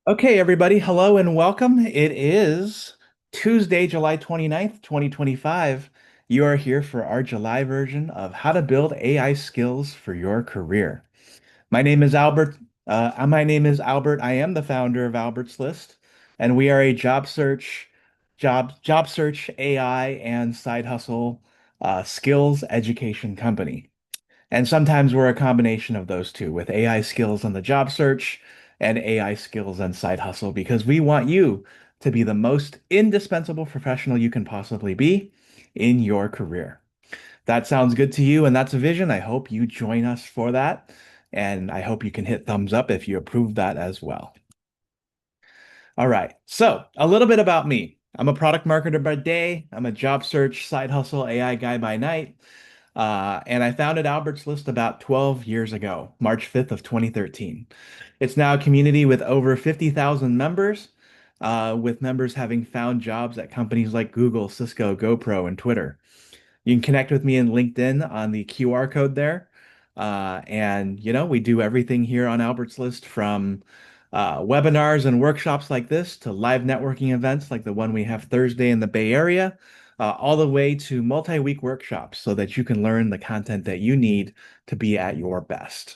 Okay, everybody, hello and welcome. It is Tuesday, July 29th, 2025. You are here for our July version of how to build AI skills for your career. My name is Albert. My name is Albert. I am the founder of Albert's List, and we are a job search AI and side hustle skills education company. And sometimes we're a combination of those two with AI skills on the job search and AI skills on side hustle because we want you to be the most indispensable professional you can possibly be in your career. That sounds good to you and that's a vision. I hope you join us for that. And I hope you can hit thumbs up if you approve that as well. All right. So, a little bit about me. I'm a product marketer by day. I'm a job search side hustle AI guy by night. And I founded Albert's List about 12 years ago, March 5th of 2013. It's now a community with over 50,000 members, with members having found jobs at companies like Google, Cisco, GoPro, and Twitter. You can connect with me in LinkedIn on the QR code there. We do everything here on Albert's List from webinars and workshops like this to live networking events like the one we have Thursday in the Bay Area, all the way to multi-week workshops so that you can learn the content that you need to be at your best.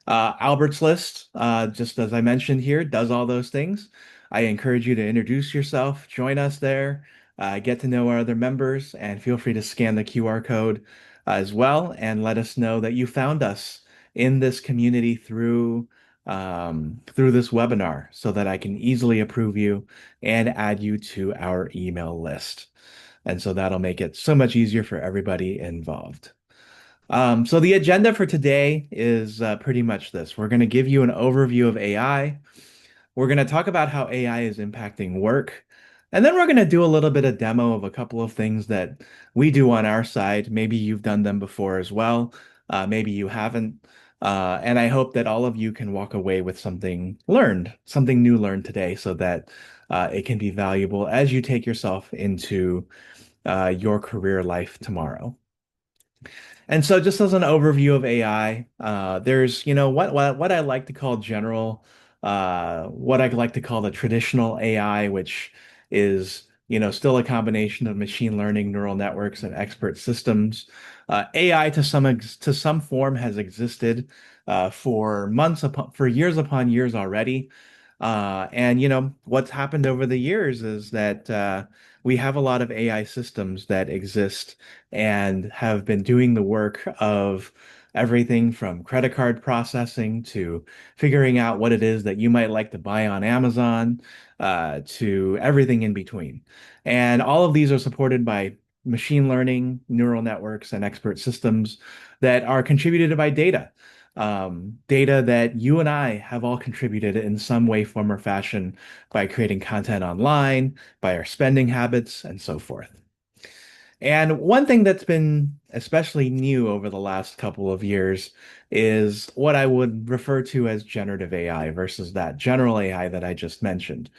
Albert's List, just as I mentioned here, does all those things. I encourage you to introduce yourself, join us there, get to know our other members, and feel free to scan the QR code as well and let us know that you found us in this community through this webinar so that I can easily approve you and add you to our email list. And so that'll make it so much easier for everybody involved. So the agenda for today is pretty much this. We're going to give you an overview of AI. We're going to talk about how AI is impacting work. And then we're going to do a little bit of demo of a couple of things that we do on our side. Maybe you've done them before as well. Maybe you haven't. And I hope that all of you can walk away with something learned, something new learned today so that it can be valuable as you take yourself into your career life tomorrow. And so just as an overview of AI, there's, what I like to call what I like to call the traditional AI, which is, still a combination of machine learning, neural networks, and expert systems. AI to some form has existed for years upon years already. And what's happened over the years is that we have a lot of AI systems that exist and have been doing the work of everything from credit card processing to figuring out what it is that you might like to buy on Amazon, to everything in between. And all of these are supported by machine learning, neural networks, and expert systems that are contributed by data. Data that you and I have all contributed in some way, form, or fashion by creating content online, by our spending habits, and so forth. And one thing that's been especially new over the last couple of years is what I would refer to as generative AI versus that general AI that I just mentioned.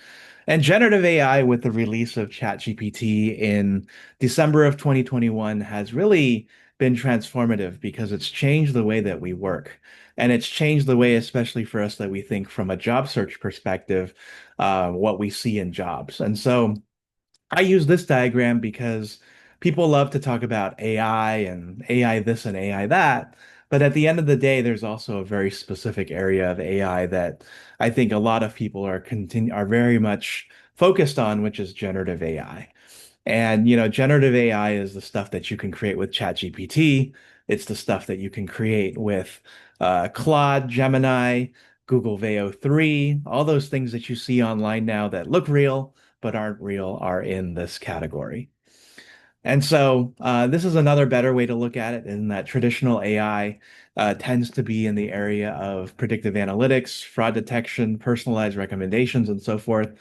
And generative AI, with the release of ChatGPT in December of 2021, has really been transformative because it's changed the way that we work. And it's changed the way, especially for us, that we think from a job search perspective, what we see in jobs. And so I use this diagram because people love to talk about AI and AI this and AI that. But at the end of the day, there's also a very specific area of AI that I think a lot of people are very much focused on, which is generative AI. And generative AI is the stuff that you can create with ChatGPT. It's the stuff that you can create with Claude, Gemini, Google Veo 3, all those things that you see online now that look real but aren't real are in this category. And so this is another better way to look at it in that traditional AI tends to be in the area of predictive analytics, fraud detection, personalized recommendations, and so forth.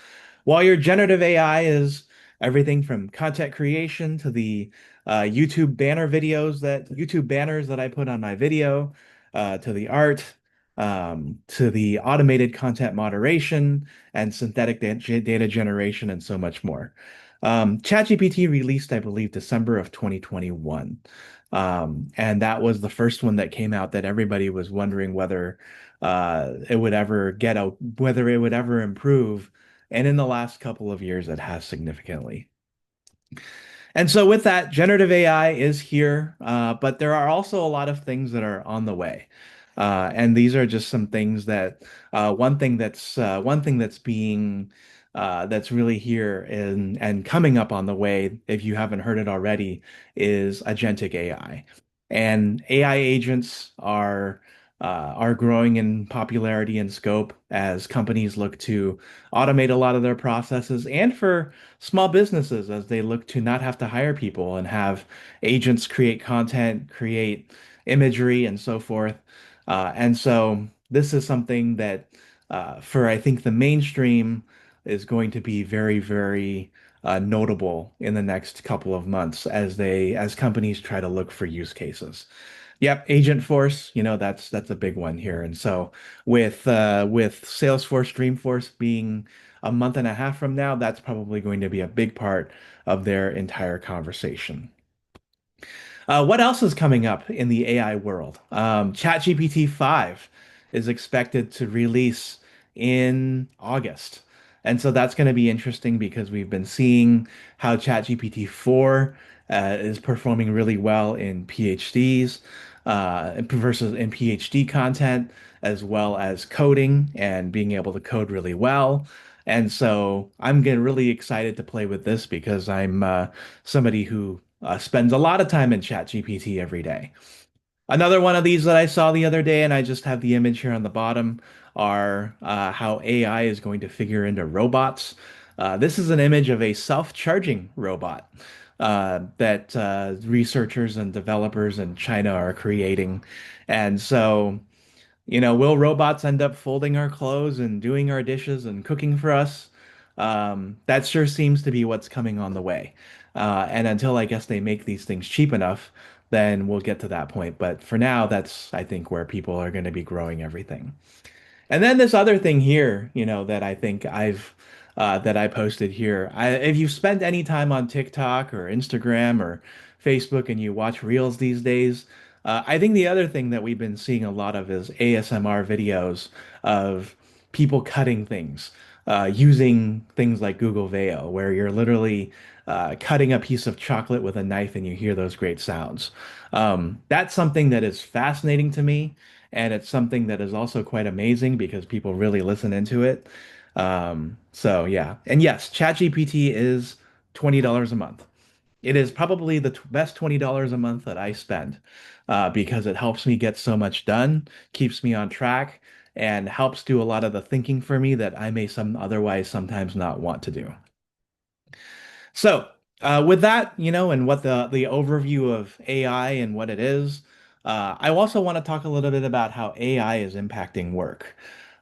While your generative AI is everything from content creation to the YouTube banners that I put on my video, to the art, to the automated content moderation and synthetic data generation, and so much more. ChatGPT released, I believe, December of 2021. And that was the first one that came out that everybody was wondering whether it would ever get out, whether it would ever improve. And in the last couple of years, it has significantly. And so with that, generative AI is here, but there are also a lot of things that are on the way. And these are just some things that one thing that's being that's really here and coming up on the way, if you haven't heard it already, is agentic AI. And AI agents are growing in popularity and scope as companies look to automate a lot of their processes, and for small businesses as they look to not have to hire people and have agents create content, create imagery, and so forth. And so this is something that, for I think the mainstream, is going to be very, very notable in the next couple of months as companies try to look for use cases. Yep, Agent Force, that's a big one here. And so with Salesforce Dreamforce being a month and a half from now, that's probably going to be a big part of their entire conversation. What else is coming up in the AI world? ChatGPT 5 is expected to release in August. And so that's going to be interesting because we've been seeing how ChatGPT 4 is performing really well in PhDs versus in PhD content, as well as coding and being able to code really well. And so I'm getting really excited to play with this because I'm somebody who spends a lot of time in ChatGPT every day. Another one of these that I saw the other day, and I just have the image here on the bottom, are how AI is going to figure into robots. This is an image of a self-charging robot that researchers and developers in China are creating. And so will robots end up folding our clothes and doing our dishes and cooking for us? That sure seems to be what's coming on the way. And until I guess they make these things cheap enough, then we'll get to that point. But for now, that's, I think, where people are going to be growing everything. And then this other thing here, that I think that I posted here. If you've spent any time on TikTok or Instagram or Facebook and you watch Reels these days, I think the other thing that we've been seeing a lot of is ASMR videos of people cutting things using things like Google Veo, where you're literally cutting a piece of chocolate with a knife and you hear those great sounds. That's something that is fascinating to me. And it's something that is also quite amazing because people really listen into it. So yeah. And yes, ChatGPT is $20 a month. It is probably the best $20 a month that I spend because it helps me get so much done, keeps me on track, and helps do a lot of the thinking for me that I may some otherwise sometimes not want to do. So, with that, and what the overview of AI and what it is, I also want to talk a little bit about how AI is impacting work.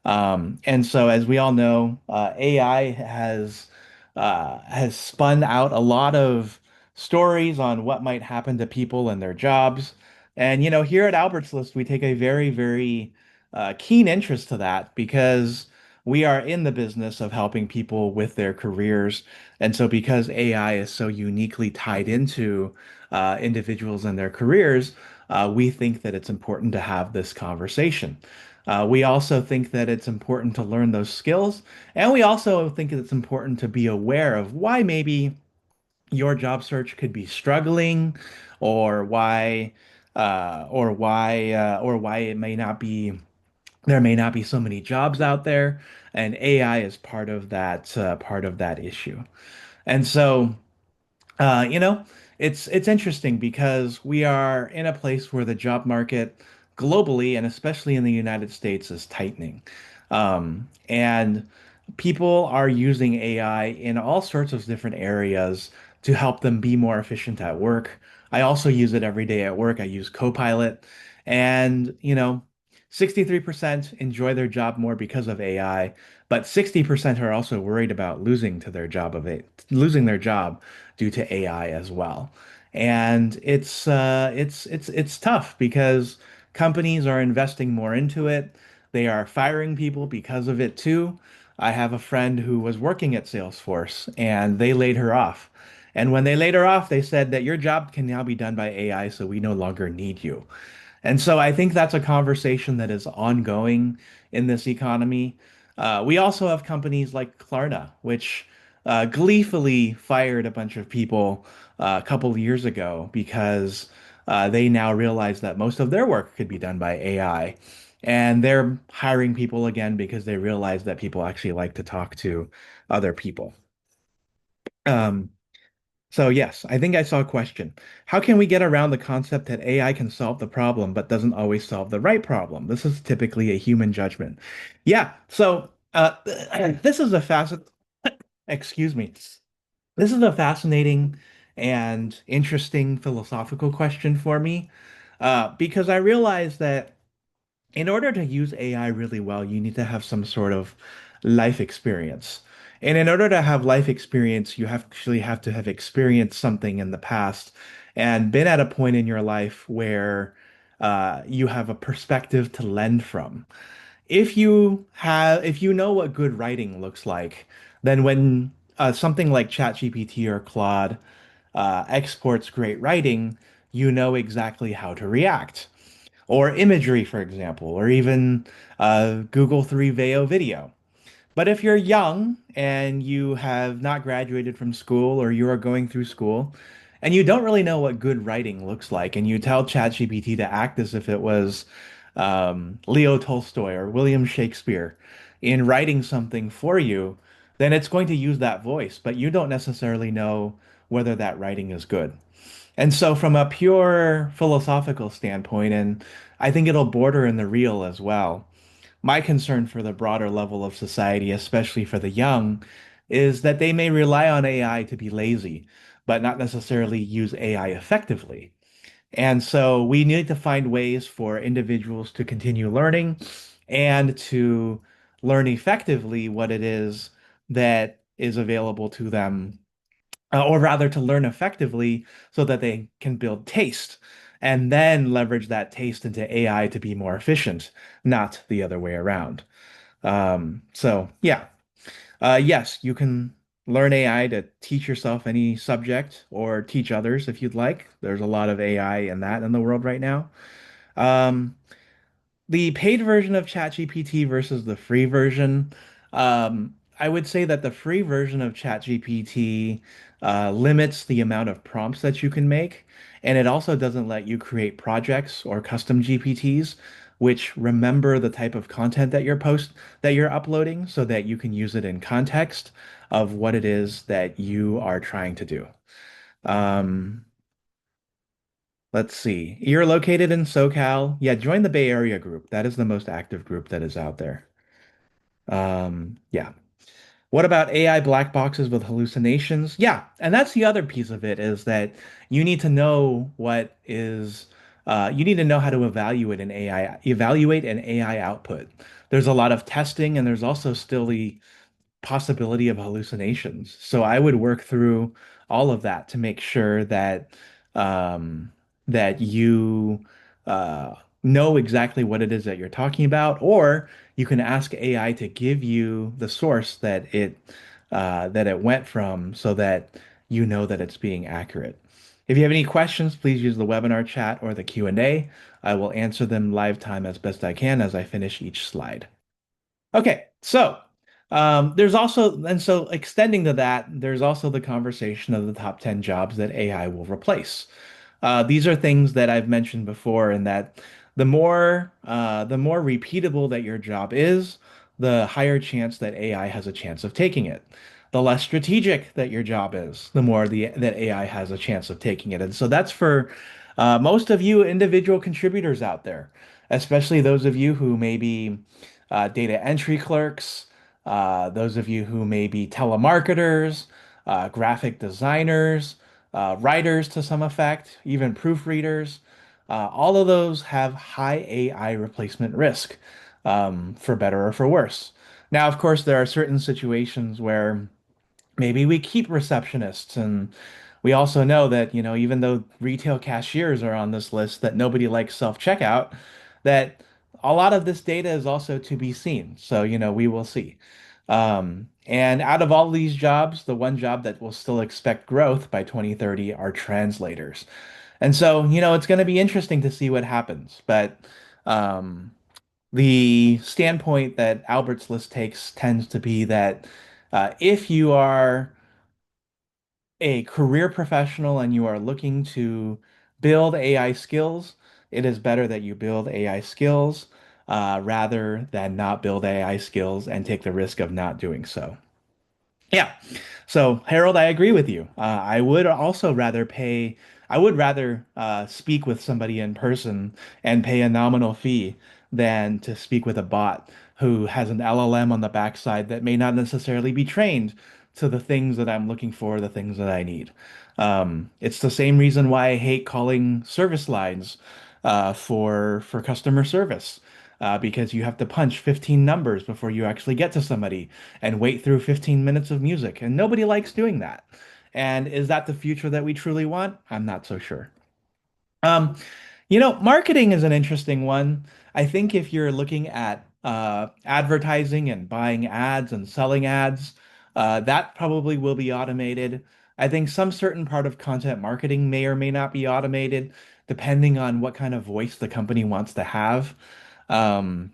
And so, as we all know, AI has spun out a lot of stories on what might happen to people and their jobs. And here at Albert's List, we take a very, very keen interest to that because we are in the business of helping people with their careers. And so, because AI is so uniquely tied into individuals and their careers, we think that it's important to have this conversation. We also think that it's important to learn those skills, and we also think it's important to be aware of why maybe your job search could be struggling, or why it may not be there may not be so many jobs out there, and AI is part of that issue. And so, uh, you know, it's interesting because we are in a place where the job market globally and especially in the United States is tightening. And people are using AI in all sorts of different areas to help them be more efficient at work. I also use it every day at work. I use Copilot, and 63% enjoy their job more because of AI, but 60% are also worried about losing their job due to AI as well. And it's tough because companies are investing more into it. They are firing people because of it too. I have a friend who was working at Salesforce and they laid her off. And when they laid her off, they said that your job can now be done by AI, so we no longer need you. And so I think that's a conversation that is ongoing in this economy. We also have companies like Klarna, which gleefully fired a bunch of people a couple of years ago because they now realize that most of their work could be done by AI. And they're hiring people again because they realize that people actually like to talk to other people. Um, so yes, I think I saw a question. How can we get around the concept that AI can solve the problem but doesn't always solve the right problem? This is typically a human judgment. Yeah, so this is a facet, excuse me. This is a fascinating and interesting philosophical question for me, because I realize that in order to use AI really well, you need to have some sort of life experience. And in order to have life experience, you actually have to have experienced something in the past and been at a point in your life where you have a perspective to lend from. If you know what good writing looks like, then when something like ChatGPT or Claude exports great writing, you know exactly how to react or imagery, for example, or even Google 3 Veo video. But if you're young and you have not graduated from school or you are going through school and you don't really know what good writing looks like, and you tell ChatGPT to act as if it was Leo Tolstoy or William Shakespeare in writing something for you, then it's going to use that voice, but you don't necessarily know whether that writing is good. And so, from a pure philosophical standpoint, and I think it'll border in the real as well, my concern for the broader level of society, especially for the young, is that they may rely on AI to be lazy, but not necessarily use AI effectively. And so, we need to find ways for individuals to continue learning and to learn effectively what it is that is available to them, or rather to learn effectively so that they can build taste and then leverage that taste into AI to be more efficient, not the other way around. So yeah, yes, you can learn AI to teach yourself any subject or teach others if you'd like. There's a lot of AI in that in the world right now. Um, the paid version of ChatGPT versus the free version, I would say that the free version of ChatGPT limits the amount of prompts that you can make, and it also doesn't let you create projects or custom GPTs, which remember the type of content that you're uploading, so that you can use it in context of what it is that you are trying to do. Um, Let's see. You're located in SoCal. Yeah, join the Bay Area group. That is the most active group that is out there. Yeah. What about AI black boxes with hallucinations? Yeah, and that's the other piece of it is that you need to know you need to know how to evaluate an AI output. There's a lot of testing and there's also still the possibility of hallucinations. So I would work through all of that to make sure that um, that you uh, know exactly what it is that you're talking about, or you can ask AI to give you the source that it went from, so that you know that it's being accurate. If you have any questions, please use the webinar chat or the Q&A. I will answer them live time as best I can as I finish each slide. Okay, so there's also, and so extending to that, there's also the conversation of the top 10 jobs that AI will replace. These are things that I've mentioned before, in that the more repeatable that your job is, the higher chance that AI has a chance of taking it. The less strategic that your job is, the more that AI has a chance of taking it. And so that's for most of you individual contributors out there, especially those of you who may be data entry clerks, those of you who may be telemarketers, graphic designers, writers to some effect, even proofreaders. All of those have high AI replacement risk, for better or for worse. Now, of course, there are certain situations where maybe we keep receptionists, and we also know that, even though retail cashiers are on this list, that nobody likes self-checkout, that a lot of this data is also to be seen. So, we will see. And out of all these jobs, the one job that will still expect growth by 2030 are translators. And so, it's going to be interesting to see what happens. But um, the standpoint that Albert's list takes tends to be that if you are a career professional and you are looking to build AI skills, it is better that you build AI skills rather than not build AI skills and take the risk of not doing so. Yeah. So, Harold, I agree with you. I would rather speak with somebody in person and pay a nominal fee than to speak with a bot who has an LLM on the backside that may not necessarily be trained to the things that I'm looking for, the things that I need. It's the same reason why I hate calling service lines for customer service. Because you have to punch 15 numbers before you actually get to somebody and wait through 15 minutes of music. And nobody likes doing that. And is that the future that we truly want? I'm not so sure. Um, Marketing is an interesting one. I think if you're looking at advertising and buying ads and selling ads, that probably will be automated. I think some certain part of content marketing may or may not be automated, depending on what kind of voice the company wants to have. Um,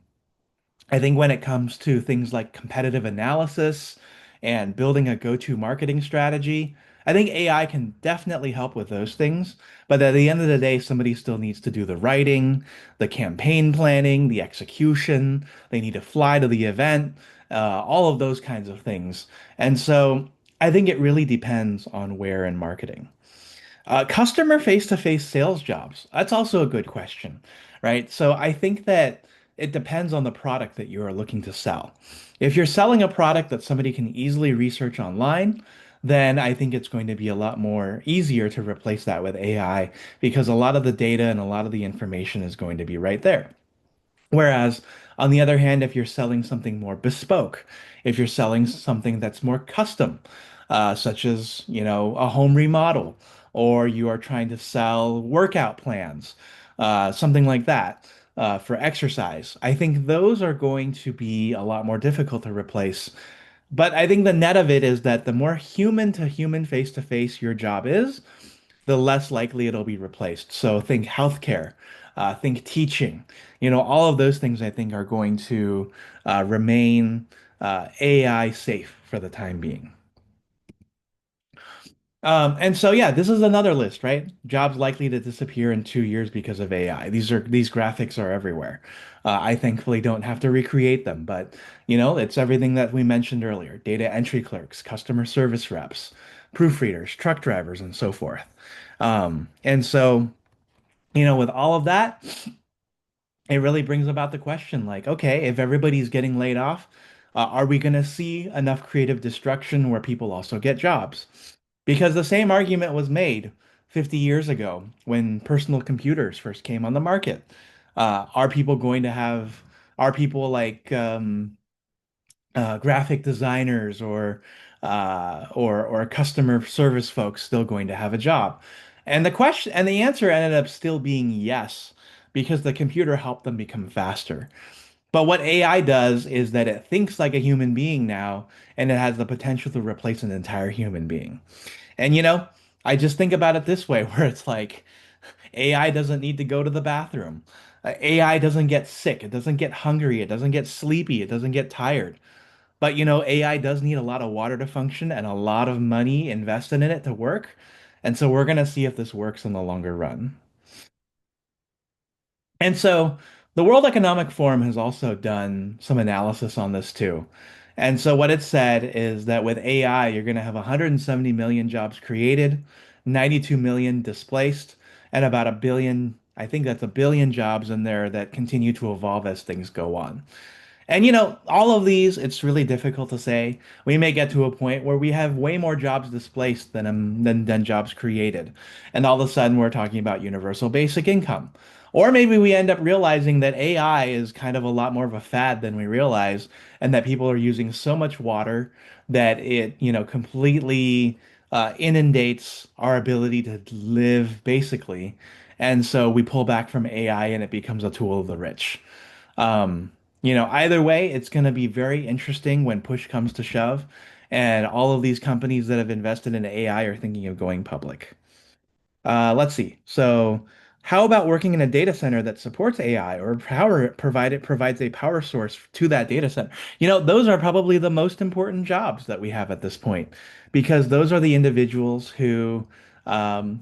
I think when it comes to things like competitive analysis and building a go-to marketing strategy, I think AI can definitely help with those things. But at the end of the day, somebody still needs to do the writing, the campaign planning, the execution. They need to fly to the event, all of those kinds of things. And so I think it really depends on where in marketing. Customer face-to-face sales jobs. That's also a good question, right? So I think that it depends on the product that you are looking to sell. If you're selling a product that somebody can easily research online, then I think it's going to be a lot more easier to replace that with AI because a lot of the data and a lot of the information is going to be right there. Whereas, on the other hand, if you're selling something more bespoke, if you're selling something that's more custom, such as, a home remodel, or you are trying to sell workout plans, something like that, for exercise, I think those are going to be a lot more difficult to replace. But I think the net of it is that the more human to human, face to face your job is, the less likely it'll be replaced. So think healthcare, think teaching. All of those things I think are going to remain AI safe for the time being. And so yeah, this is another list, right? Jobs likely to disappear in 2 years because of AI. These graphics are everywhere. I thankfully don't have to recreate them, but it's everything that we mentioned earlier: data entry clerks, customer service reps, proofreaders, truck drivers, and so forth. And so, with all of that, it really brings about the question like, okay, if everybody's getting laid off, are we going to see enough creative destruction where people also get jobs? Because the same argument was made 50 years ago when personal computers first came on the market. Are people going to have, are people like graphic designers or customer service folks still going to have a job? And the answer ended up still being yes, because the computer helped them become faster. But what AI does is that it thinks like a human being now, and it has the potential to replace an entire human being. And I just think about it this way, where it's like AI doesn't need to go to the bathroom. AI doesn't get sick. It doesn't get hungry. It doesn't get sleepy. It doesn't get tired. But AI does need a lot of water to function and a lot of money invested in it to work. And so we're going to see if this works in the longer run. And so the World Economic Forum has also done some analysis on this too. And so what it said is that with AI, you're going to have 170 million jobs created, 92 million displaced, and about a billion, I think that's a billion jobs in there that continue to evolve as things go on. And all of these, it's really difficult to say. We may get to a point where we have way more jobs displaced than jobs created. And all of a sudden we're talking about universal basic income. Or maybe we end up realizing that AI is kind of a lot more of a fad than we realize, and that people are using so much water that it, completely inundates our ability to live basically. And so we pull back from AI and it becomes a tool of the rich. Either way, it's going to be very interesting when push comes to shove, and all of these companies that have invested in AI are thinking of going public. Let's see. So, how about working in a data center that supports AI or provides a power source to that data center? Those are probably the most important jobs that we have at this point because those are the individuals who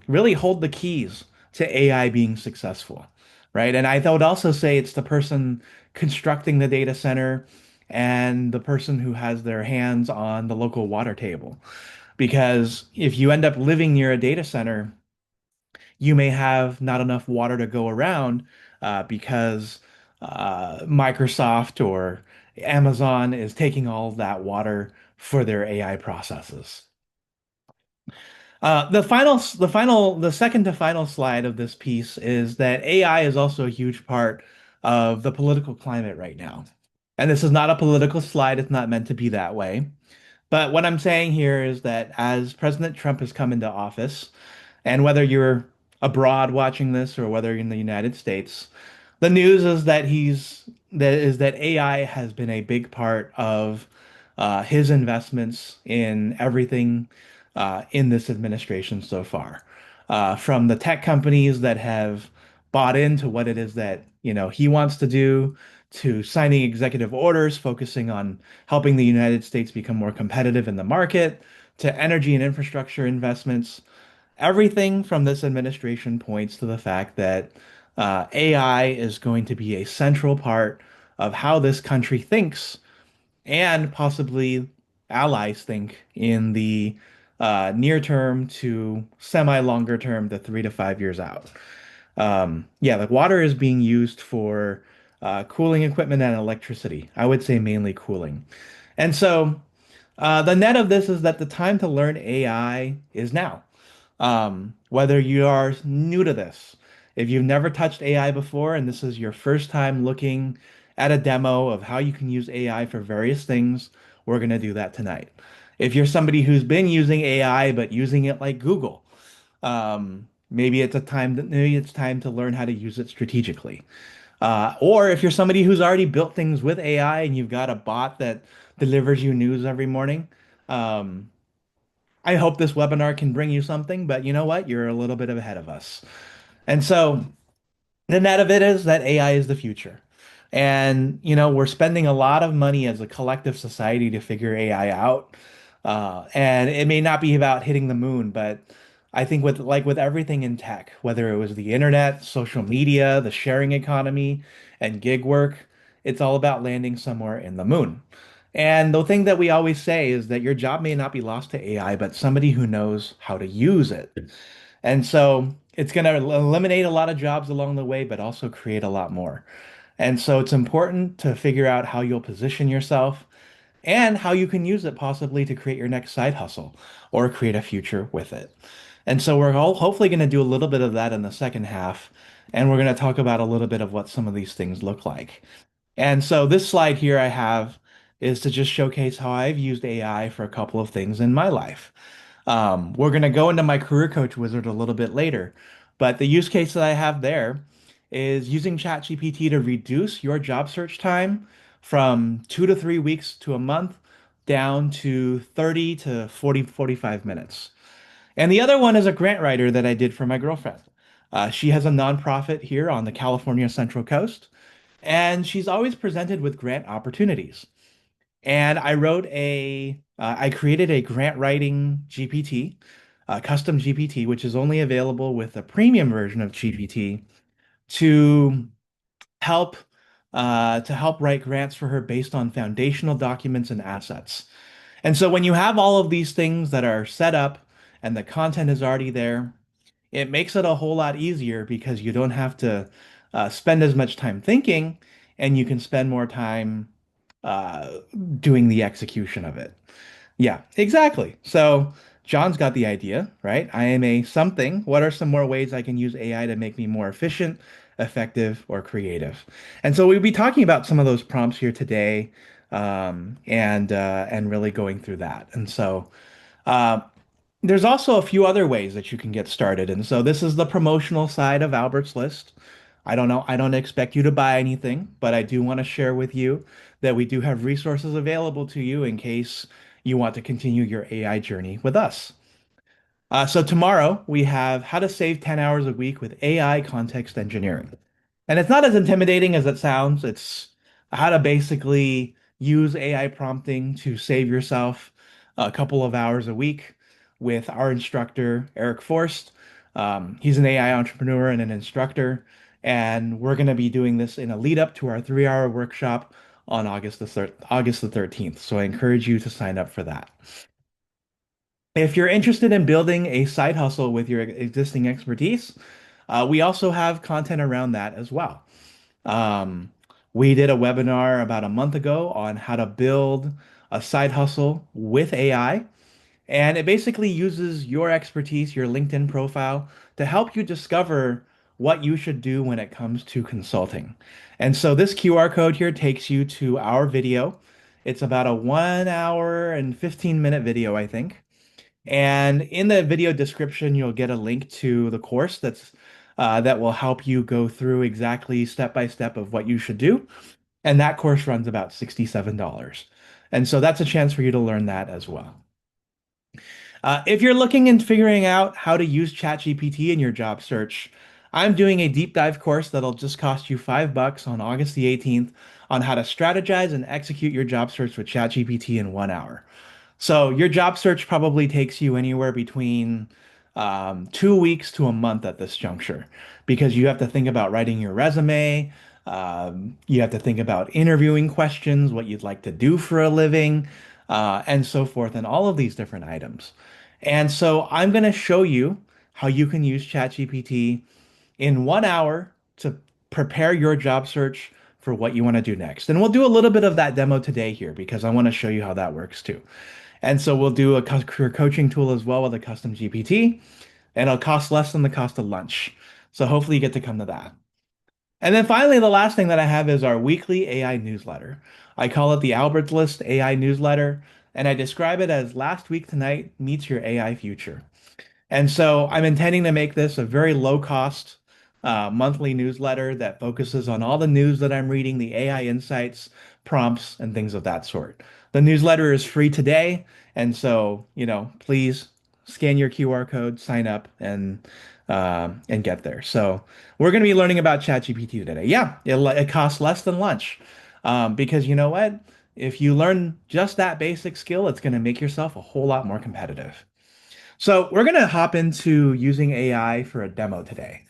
really hold the keys to AI being successful, right? And I would also say it's the person constructing the data center and the person who has their hands on the local water table. Because if you end up living near a data center, you may have not enough water to go around because Microsoft or Amazon is taking all of that water for their AI processes. The second to final slide of this piece is that AI is also a huge part of the political climate right now. And this is not a political slide, it's not meant to be that way. But what I'm saying here is that as President Trump has come into office, and whether you're abroad watching this or whether you're in the United States, the news is that AI has been a big part of his investments in everything in this administration so far. From the tech companies that have bought into what it is that he wants to do, to signing executive orders focusing on helping the United States become more competitive in the market, to energy and infrastructure investments. Everything from this administration points to the fact that AI is going to be a central part of how this country thinks and possibly allies think in the near term to semi longer term, the 3 to 5 years out. Yeah, the water is being used for cooling equipment and electricity. I would say mainly cooling. And so the net of this is that the time to learn AI is now. Whether you are new to this, if you've never touched AI before and this is your first time looking at a demo of how you can use AI for various things, we're going to do that tonight. If you're somebody who's been using AI but using it like Google, maybe it's time to learn how to use it strategically. Or if you're somebody who's already built things with AI and you've got a bot that delivers you news every morning, um, I hope this webinar can bring you something, but you know what? You're a little bit ahead of us. And so the net of it is that AI is the future. And, we're spending a lot of money as a collective society to figure AI out. And it may not be about hitting the moon, but I think with everything in tech, whether it was the internet, social media, the sharing economy, and gig work, it's all about landing somewhere in the moon. And the thing that we always say is that your job may not be lost to AI, but somebody who knows how to use it. And so it's going to eliminate a lot of jobs along the way, but also create a lot more. And so it's important to figure out how you'll position yourself and how you can use it possibly to create your next side hustle or create a future with it. And so we're all hopefully going to do a little bit of that in the second half. And we're going to talk about a little bit of what some of these things look like. And so this slide here I have is to just showcase how I've used AI for a couple of things in my life. We're going to go into my career coach wizard a little bit later, but the use case that I have there is using ChatGPT to reduce your job search time from 2 to 3 weeks to a month down to 30 to 45 minutes. And the other one is a grant writer that I did for my girlfriend. She has a nonprofit here on the California Central Coast, and she's always presented with grant opportunities. And I created a grant writing GPT, custom GPT, which is only available with a premium version of GPT to help help write grants for her based on foundational documents and assets. And so when you have all of these things that are set up and the content is already there, it makes it a whole lot easier because you don't have to spend as much time thinking and you can spend more time uh, doing the execution of it. Yeah, exactly. So John's got the idea, right? I am a something. What are some more ways I can use AI to make me more efficient, effective, or creative? And so we'll be talking about some of those prompts here today, and really going through that. And so uh, there's also a few other ways that you can get started. And so this is the promotional side of Albert's List. I don't know, I don't expect you to buy anything, but I do want to share with you that we do have resources available to you in case you want to continue your AI journey with us. So tomorrow we have how to save 10 hours a week with AI context engineering. And it's not as intimidating as it sounds. It's how to basically use AI prompting to save yourself a couple of hours a week with our instructor, Eric Forst. He's an AI entrepreneur and an instructor. And we're going to be doing this in a lead up to our 3 hour workshop on August the 13th. So I encourage you to sign up for that. If you're interested in building a side hustle with your existing expertise, we also have content around that as well. Um, we did a webinar about a month ago on how to build a side hustle with AI, and it basically uses your expertise, your LinkedIn profile, to help you discover what you should do when it comes to consulting. And so this QR code here takes you to our video. It's about a 1 hour and 15-minute video, I think. And in the video description, you'll get a link to the course that will help you go through exactly step by step of what you should do. And that course runs about $67. And so that's a chance for you to learn that as well. If you're looking and figuring out how to use ChatGPT in your job search, I'm doing a deep dive course that'll just cost you $5 on August the 18th on how to strategize and execute your job search with ChatGPT in 1 hour. So your job search probably takes you anywhere between 2 weeks to a month at this juncture because you have to think about writing your resume. You have to think about interviewing questions, what you'd like to do for a living, and so forth, and all of these different items. And so I'm going to show you how you can use ChatGPT in 1 hour to prepare your job search for what you want to do next. And we'll do a little bit of that demo today here because I want to show you how that works too. And so we'll do a career coaching tool as well with a custom GPT, and it'll cost less than the cost of lunch. So hopefully you get to come to that. And then finally, the last thing that I have is our weekly AI newsletter. I call it the Albert's List AI newsletter, and I describe it as last week tonight meets your AI future. And so I'm intending to make this a very low cost monthly newsletter that focuses on all the news that I'm reading, the AI insights, prompts, and things of that sort. The newsletter is free today. And so, please scan your QR code, sign up, and get there. So we're going to be learning about ChatGPT today. Yeah, it costs less than lunch. Because you know what? If you learn just that basic skill, it's going to make yourself a whole lot more competitive. So we're gonna hop into using AI for a demo today.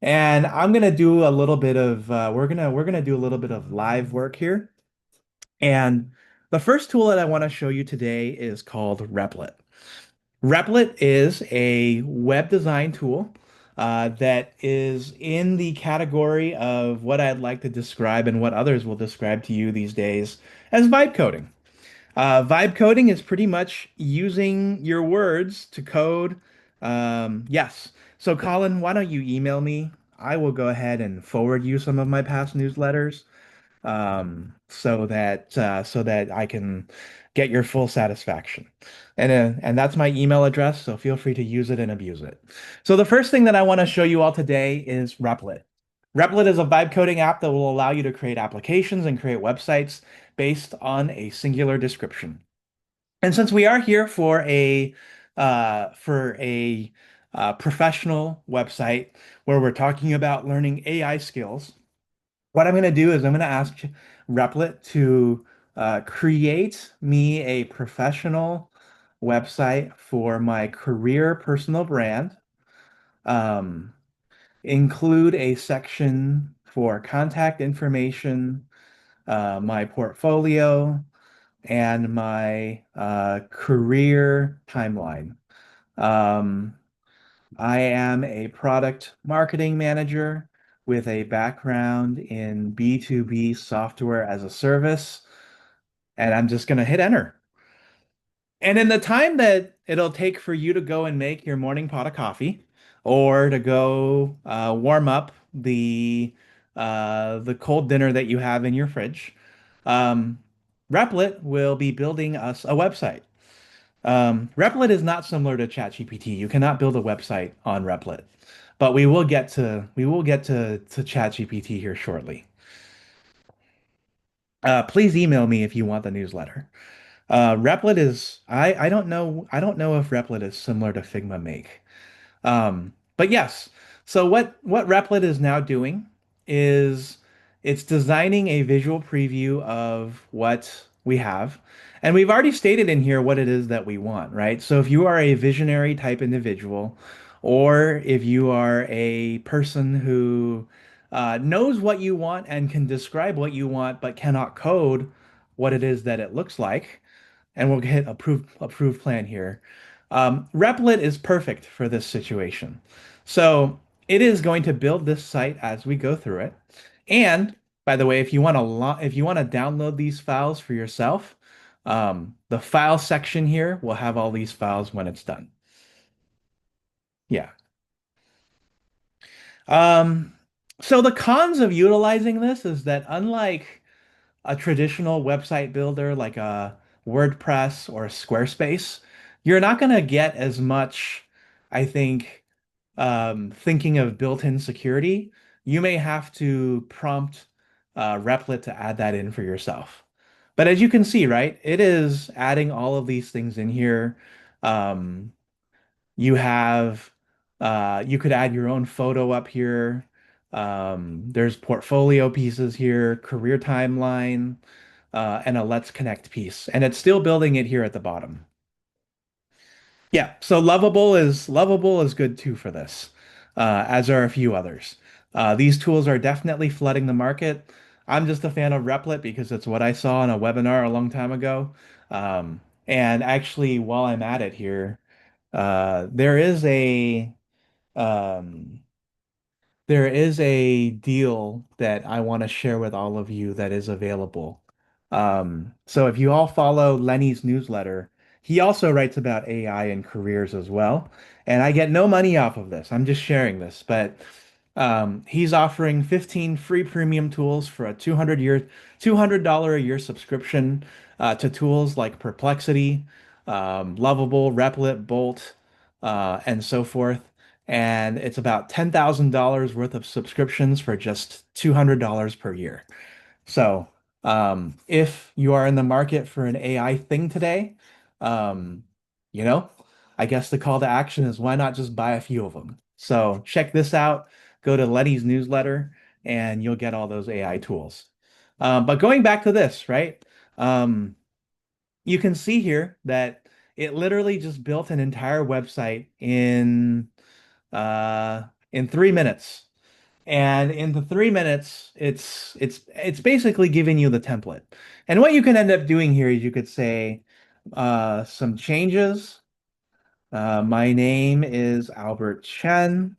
And I'm gonna do a little bit of we're gonna do a little bit of live work here. And the first tool that I want to show you today is called Replit. Replit is a web design tool that is in the category of what I'd like to describe and what others will describe to you these days as vibe coding. Vibe coding is pretty much using your words to code. Yes. So, Colin, why don't you email me? I will go ahead and forward you some of my past newsletters, so that I can get your full satisfaction. And that's my email address, so feel free to use it and abuse it. So the first thing that I want to show you all today is Replit. Replit is a vibe coding app that will allow you to create applications and create websites based on a singular description. And since we are here for a professional website where we're talking about learning AI skills, what I'm going to do is I'm going to ask Replit to create me a professional website for my career personal brand. Um, Include a section for contact information, my portfolio, and my career timeline. Um, I am a product marketing manager with a background in B2B software as a service, and I'm just going to hit enter. And in the time that it'll take for you to go and make your morning pot of coffee or to go warm up the cold dinner that you have in your fridge, um, Replit will be building us a website. Replit is not similar to ChatGPT. You cannot build a website on Replit, but we will get to ChatGPT here shortly. Please email me if you want the newsletter. Replit is I don't know if Replit is similar to Figma Make. But yes, so what Replit is now doing is it's designing a visual preview of what we have. And we've already stated in here what it is that we want, right? So if you are a visionary type individual, or if you are a person who knows what you want and can describe what you want, but cannot code what it is that it looks like, and we'll hit approve plan here. Replit is perfect for this situation. So it is going to build this site as we go through it. And by the way, if you want to download these files for yourself, the file section here will have all these files when it's done. Yeah. Um, so the cons of utilizing this is that unlike a traditional website builder like a WordPress or a Squarespace, you're not going to get as much, I think, thinking of built-in security. You may have to prompt Replit to add that in for yourself. But as you can see, right, it is adding all of these things in here. Um, you have you could add your own photo up here. There's portfolio pieces here, career timeline, and a Let's Connect piece. And it's still building it here at the bottom. Yeah, so Lovable is good too for this, as are a few others. These tools are definitely flooding the market. I'm just a fan of Replit because it's what I saw in a webinar a long time ago. And actually, while I'm at it here, there is um, a deal that I want to share with all of you that is available. So if you all follow Lenny's newsletter, he also writes about AI and careers as well. And I get no money off of this. I'm just sharing this, but he's offering 15 free premium tools for a $200 a year subscription to tools like Perplexity, Lovable, Replit, Bolt, and so forth. And it's about $10,000 worth of subscriptions for just $200 per year. So, if you are in the market for an AI thing today, um, you know, I guess the call to action is why not just buy a few of them? So check this out. Go to Letty's newsletter and you'll get all those AI tools. But going back to this, right? Um, you can see here that it literally just built an entire website uh, in 3 minutes. And in the 3 minutes, it's basically giving you the template. And what you can end up doing here is you could say some changes. My name is Albert Chen.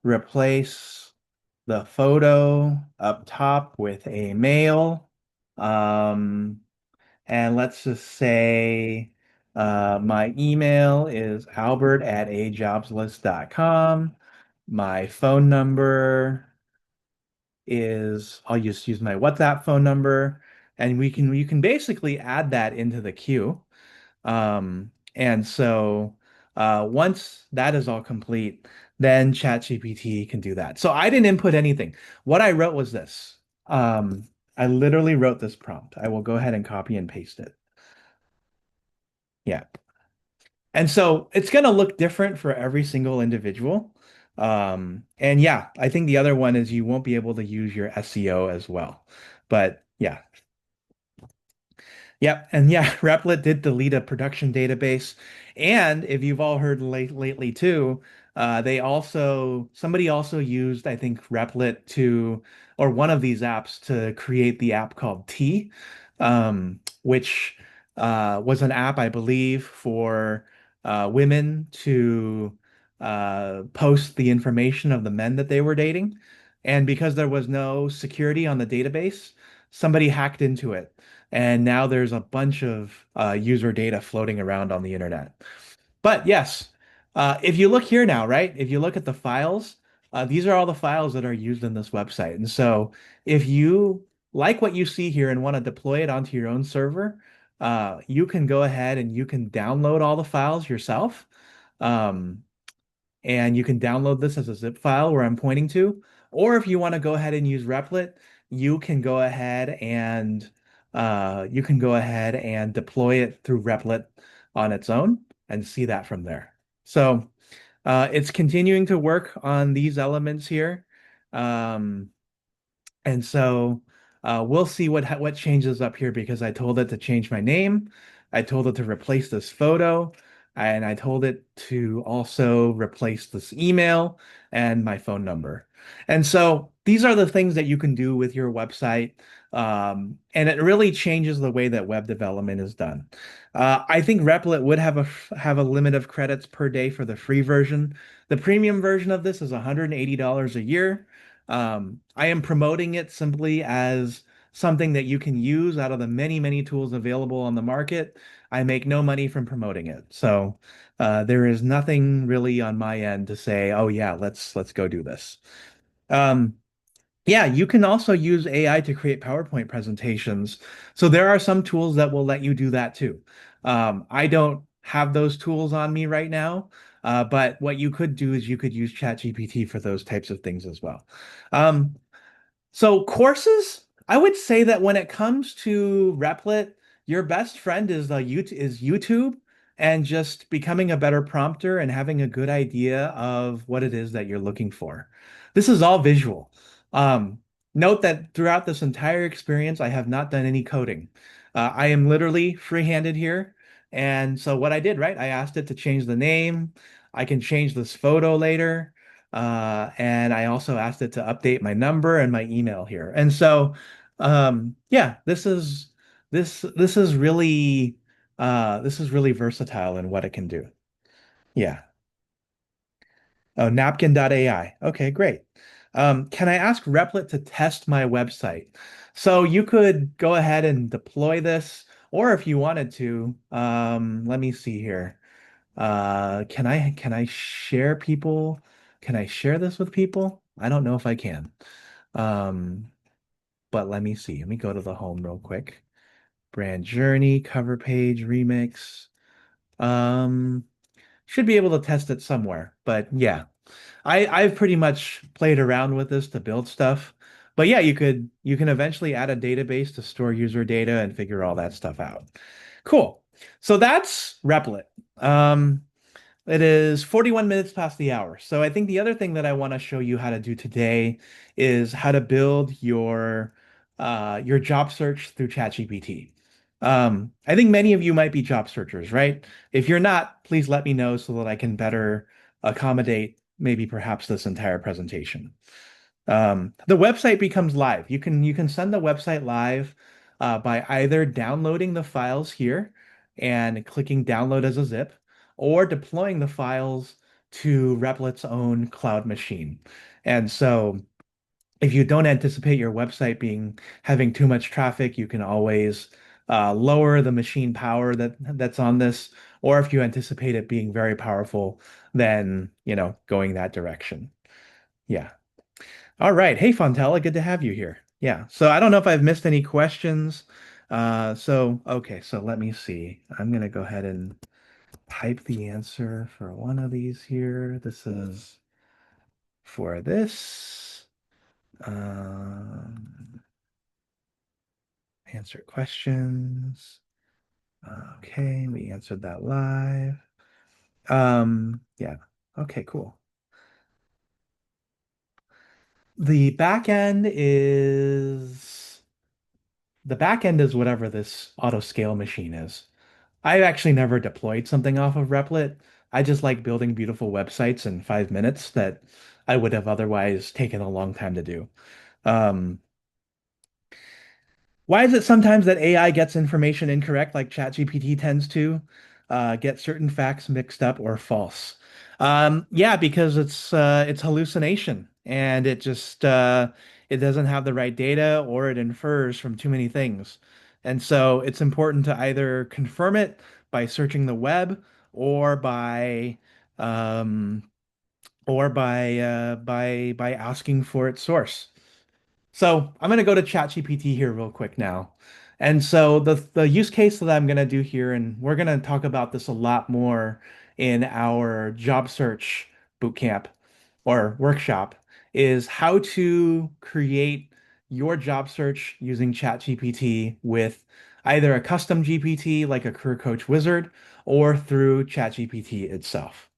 Replace the photo up top with a male. Um, and let's just say my email is albert@ajobslist.com. My phone number is I'll just use my WhatsApp phone number, and you can basically add that into the queue. And so once that is all complete, then ChatGPT can do that. So I didn't input anything. What I wrote was this. I literally wrote this prompt. I will go ahead and copy and paste it. Yeah. And so it's going to look different for every single individual. And yeah, I think the other one is you won't be able to use your SEO as well. But yeah, yep. And yeah, Replit did delete a production database. And if you've all heard lately too, somebody also used, I think, Replit or one of these apps to create the app called T, which was an app, I believe, for women to post the information of the men that they were dating. And because there was no security on the database, somebody hacked into it and now there's a bunch of user data floating around on the internet. But yes, if you look here now, right? If you look at the files, these are all the files that are used in this website. And so if you like what you see here and want to deploy it onto your own server, you can go ahead and you can download all the files yourself. Um, and you can download this as a zip file where I'm pointing to. Or if you want to go ahead and use Replit, you can go ahead and you can go ahead and deploy it through Replit on its own and see that from there. So it's continuing to work on these elements here. Um, and so we'll see what changes up here because I told it to change my name. I told it to replace this photo, and I told it to also replace this email and my phone number. And so these are the things that you can do with your website. And it really changes the way that web development is done. I think Replit would have a limit of credits per day for the free version. The premium version of this is $180 a year. I am promoting it simply as something that you can use out of the many, many tools available on the market. I make no money from promoting it. So there is nothing really on my end to say, oh yeah, let's go do this. Um, yeah, you can also use AI to create PowerPoint presentations. So there are some tools that will let you do that too. I don't have those tools on me right now, but what you could do is you could use ChatGPT for those types of things as well. Um, so courses, I would say that when it comes to Replit, your best friend is YouTube and just becoming a better prompter and having a good idea of what it is that you're looking for. This is all visual. Um, Note that throughout this entire experience, I have not done any coding. I am literally free-handed here. And so what I did, right? I asked it to change the name. I can change this photo later. And I also asked it to update my number and my email here. And so, yeah, this is really versatile in what it can do. Yeah. Oh, napkin.ai. Okay, great. Can I ask Replit to test my website? So you could go ahead and deploy this, or if you wanted to, let me see here. Can I share people? Can I share this with people? I don't know if I can. Um, but let me see. Let me go to the home real quick. Brand journey, cover page, remix. Um, should be able to test it somewhere. But yeah, I've pretty much played around with this to build stuff. But yeah, you can eventually add a database to store user data and figure all that stuff out. Cool. So that's Replit. Um, It is 41 minutes past the hour. So I think the other thing that I want to show you how to do today is how to build your job search through ChatGPT. I think many of you might be job searchers, right? If you're not, please let me know so that I can better accommodate maybe perhaps this entire presentation. The website becomes live. You can send the website live by either downloading the files here and clicking download as a zip, or deploying the files to Replit's own cloud machine. And so if you don't anticipate your website being having too much traffic, you can always lower the machine power that's on this, or if you anticipate it being very powerful, then going that direction. Yeah. All right. Hey, Fontella, good to have you here. Yeah. So I don't know if I've missed any questions. Okay. So let me see. I'm going to go ahead and type the answer for one of these here. This is for this. Um, Answer questions. Okay. We answered that live. Yeah. Okay, cool. The back end is the back end is whatever this auto scale machine is. I've actually never deployed something off of Replit. I just like building beautiful websites in 5 minutes that I would have otherwise taken a long time to do. Um, why is it sometimes that AI gets information incorrect, like ChatGPT tends to get certain facts mixed up or false? Yeah, because it's hallucination and it doesn't have the right data or it infers from too many things. And so it's important to either confirm it by searching the web or um, by asking for its source. So I'm going to go to ChatGPT here real quick now. And so the use case that I'm going to do here, and we're going to talk about this a lot more in our job search bootcamp or workshop, is how to create your job search using ChatGPT with either a custom GPT like a Career Coach Wizard or through ChatGPT itself.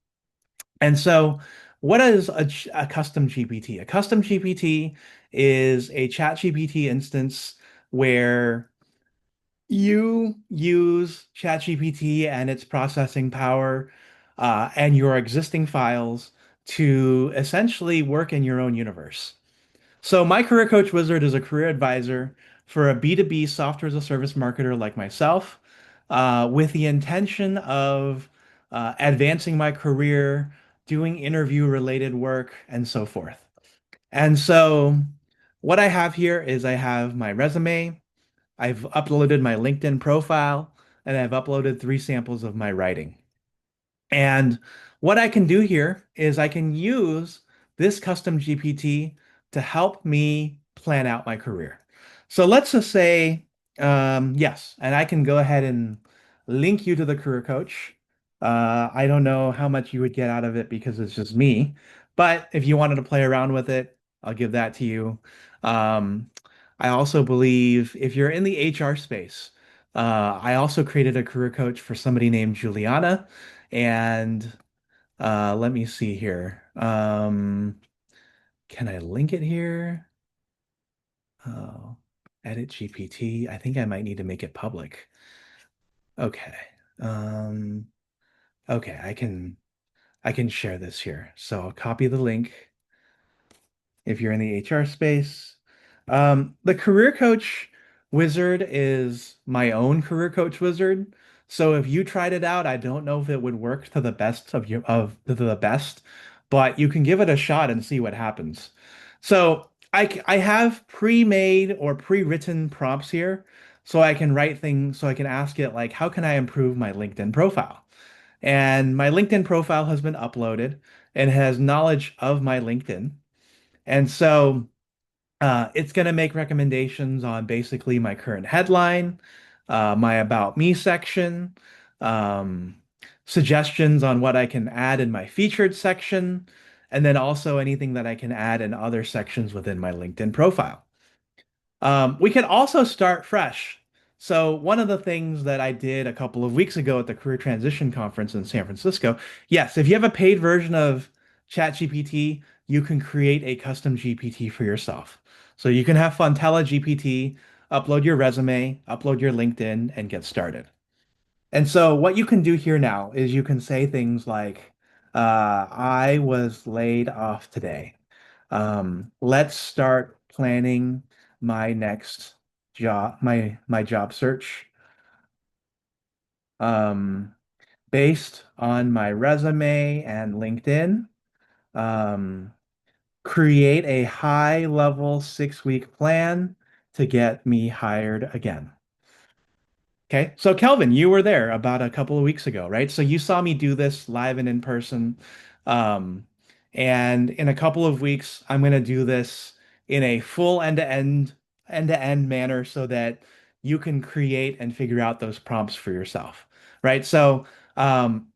And so, what is a custom GPT? A custom GPT is a ChatGPT instance where you use ChatGPT and its processing power and your existing files to essentially work in your own universe. So, my Career Coach Wizard is a career advisor for a B2B software as a service marketer like myself, with the intention of advancing my career, doing interview related work, and so forth. And so, what I have here is I have my resume, I've uploaded my LinkedIn profile, and I've uploaded 3 samples of my writing. And what I can do here is I can use this custom GPT to help me plan out my career. So let's just say, yes, and I can go ahead and link you to the career coach. I don't know how much you would get out of it because it's just me, but if you wanted to play around with it, I'll give that to you. Um, I also believe if you're in the HR space, I also created a career coach for somebody named Juliana. And let me see here. Can I link it here? Oh, edit GPT. I think I might need to make it public. Okay. Um, okay, I can share this here. So I'll copy the link if you're in the HR space. The career coach wizard is my own career coach wizard. So if you tried it out, I don't know if it would work to the best of your of to the best, but you can give it a shot and see what happens. So I have pre-made or pre-written prompts here, so I can write things, so I can ask it like, how can I improve my LinkedIn profile? And my LinkedIn profile has been uploaded and has knowledge of my LinkedIn. And so it's going to make recommendations on basically my current headline, my About Me section, um, suggestions on what I can add in my featured section, and then also anything that I can add in other sections within my LinkedIn profile. We can also start fresh. So one of the things that I did a couple of weeks ago at the Career Transition Conference in San Francisco, yes, if you have a paid version of ChatGPT, you can create a custom GPT for yourself. So you can have fun, tell a GPT, upload your resume, upload your LinkedIn, and get started. And so what you can do here now is you can say things like, I was laid off today. Let's start planning my next job, my job search. Um, Based on my resume and LinkedIn, um, create a high level 6 week plan to get me hired again. Okay, so Kelvin, you were there about a couple of weeks ago, right? So you saw me do this live and in person. Um, and in a couple of weeks, I'm going to do this in a full end-to-end manner so that you can create and figure out those prompts for yourself, right? So um,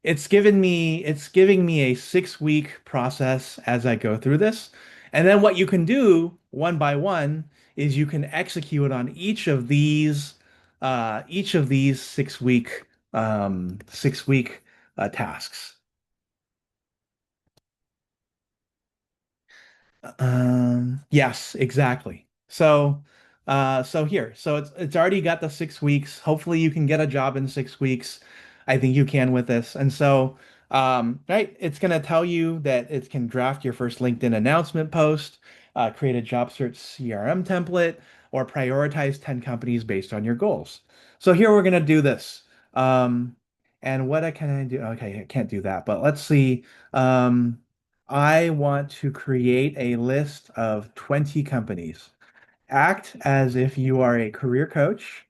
it's giving me a 6 week process as I go through this. And then what you can do one by one is you can execute on each of these 6 week tasks. Yes, exactly. So here, so it's already got the 6 weeks. Hopefully, you can get a job in 6 weeks. I think you can with this. And so, right, it's gonna tell you that it can draft your first LinkedIn announcement post, create a job search CRM template, or prioritize 10 companies based on your goals. So here we're gonna do this. Um, and can I do? Okay, I can't do that, but let's see. I want to create a list of 20 companies. Act as if you are a career coach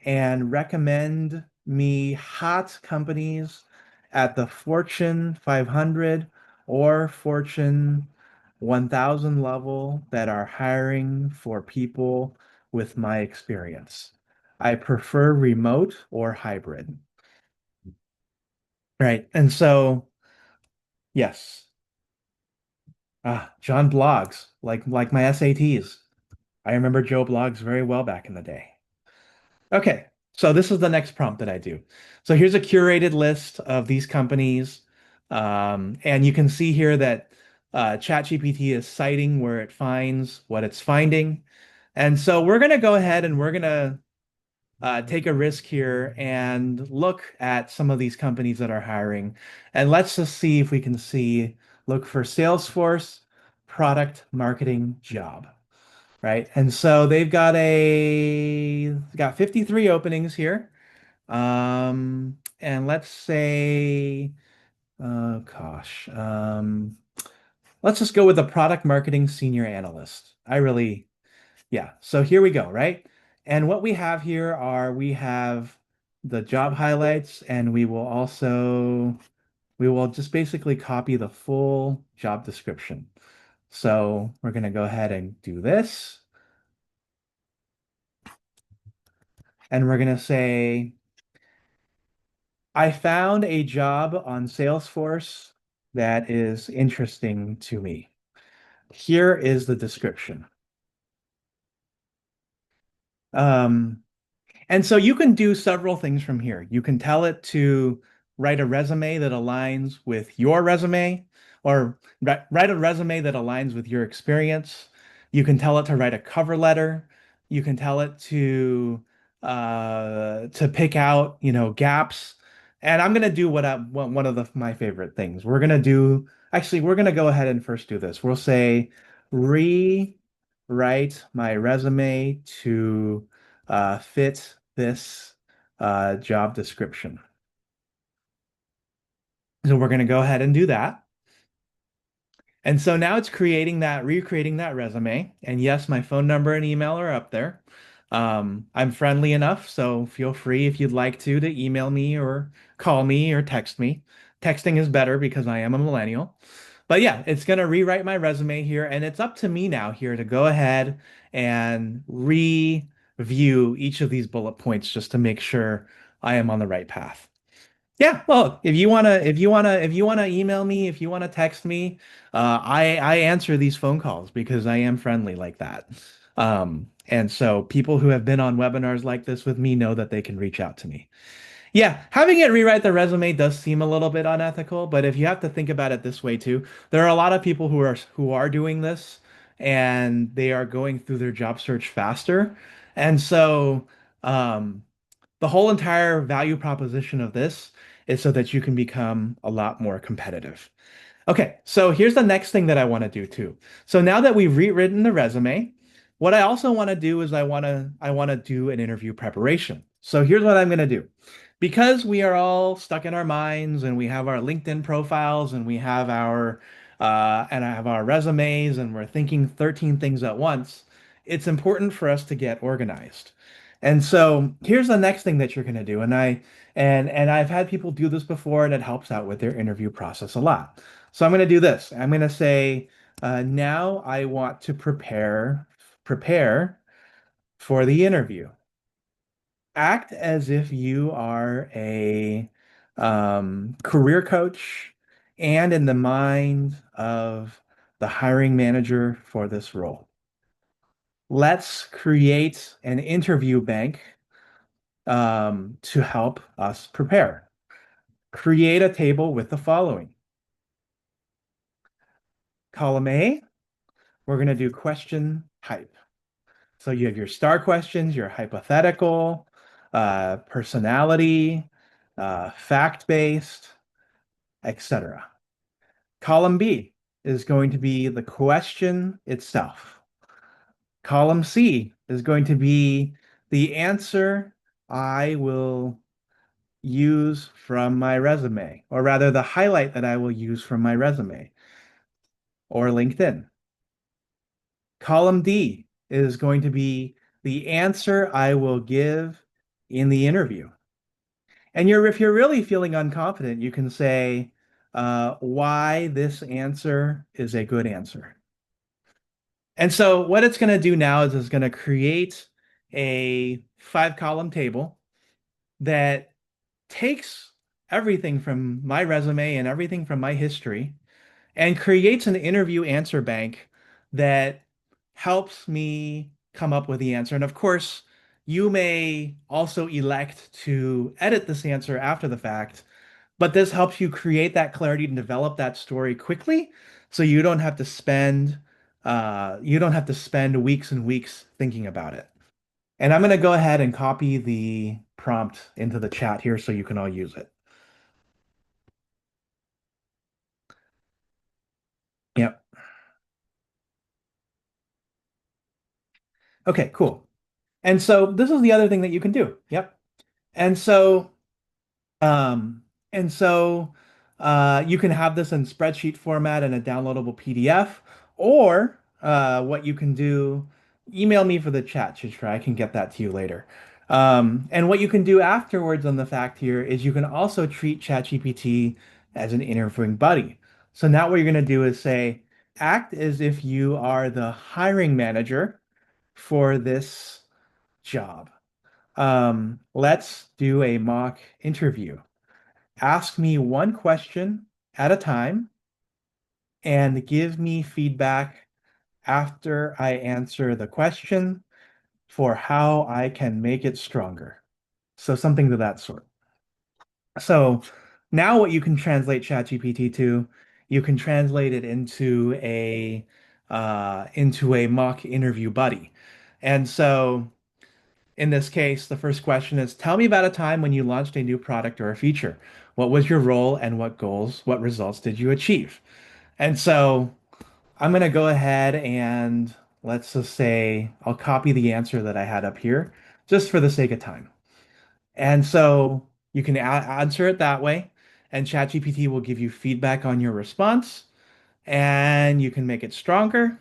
and recommend me hot companies at the Fortune 500 or Fortune 1000 level that are hiring for people with my experience. I prefer remote or hybrid. Right. And so, yes. John Blogs, like my SATs. I remember Joe Blogs very well back in the day. Okay, so this is the next prompt that I do. So here's a curated list of these companies. And you can see here that ChatGPT is citing where it finds what it's finding. And so we're going to go ahead and we're going to take a risk here and look at some of these companies that are hiring. And let's just see if we can see, look for Salesforce product marketing job, right? And so got 53 openings here. And let's say, gosh, let's just go with the product marketing senior analyst. Yeah. So here we go, right? And what we have here are we have the job highlights, and we will just basically copy the full job description. So we're going to go ahead and do this. And we're going to say, I found a job on Salesforce that is interesting to me. Here is the description. Um, And so you can do several things from here. You can tell it to write a resume that aligns with your resume, or write a resume that aligns with your experience. You can tell it to write a cover letter. You can tell it to pick out, gaps. And I'm gonna do one of my favorite things. We're gonna go ahead and first do this. We'll say rewrite my resume to fit this job description. So we're going to go ahead and do that. And so now it's recreating that resume. And yes, my phone number and email are up there. I'm friendly enough, so feel free if you'd like to email me or call me or text me. Texting is better because I am a millennial. But yeah, it's going to rewrite my resume here, and it's up to me now here to go ahead and review each of these bullet points just to make sure I am on the right path. Yeah, well, if you wanna email me, if you wanna text me, I answer these phone calls because I am friendly like that. And so people who have been on webinars like this with me know that they can reach out to me. Yeah, having it rewrite the resume does seem a little bit unethical, but if you have to think about it this way too, there are a lot of people who are doing this, and they are going through their job search faster. And so um the whole entire value proposition of this is so that you can become a lot more competitive. Okay, so here's the next thing that I want to do too. So now that we've rewritten the resume, what I also want to do is I want to do an interview preparation. So here's what I'm going to do. Because we are all stuck in our minds and we have our LinkedIn profiles and we have I have our resumes and we're thinking 13 things at once, it's important for us to get organized. And so here's the next thing that you're going to do. And I've had people do this before, and it helps out with their interview process a lot. So I'm going to do this. I'm going to say, now I want to prepare for the interview. Act as if you are a career coach and in the mind of the hiring manager for this role. Let's create an interview bank to help us prepare. Create a table with the following. Column A, we're going to do question type. So you have your star questions, your hypothetical, personality, fact-based, etc. Column B is going to be the question itself. Column C is going to be the answer I will use from my resume, or rather the highlight that I will use from my resume or LinkedIn. Column D is going to be the answer I will give in the interview. And if you're really feeling unconfident, you can say why this answer is a good answer. And so what it's going to do now is it's going to create a 5 column table that takes everything from my resume and everything from my history and creates an interview answer bank that helps me come up with the answer. And of course, you may also elect to edit this answer after the fact, but this helps you create that clarity and develop that story quickly, so you don't have to spend weeks and weeks thinking about it. And I'm going to go ahead and copy the prompt into the chat here so you can all use it. Yep. Okay, cool. And so this is the other thing that you can do. Yep. And so Um, and so you can have this in spreadsheet format and a downloadable PDF, or what you can do, email me for the chat, Chitra. I can get that to you later. And what you can do afterwards on the fact here is you can also treat ChatGPT as an interviewing buddy. So now what you're going to do is say, act as if you are the hiring manager for this job. Let's do a mock interview. Ask me one question at a time and give me feedback after I answer the question for how I can make it stronger. So something to that sort. So now what you can translate ChatGPT to, you can translate it into a mock interview buddy. And so in this case, the first question is, tell me about a time when you launched a new product or a feature. What was your role and what goals, what results did you achieve? And so I'm going to go ahead and let's just say I'll copy the answer that I had up here just for the sake of time. And so you can answer it that way, and ChatGPT will give you feedback on your response, and you can make it stronger,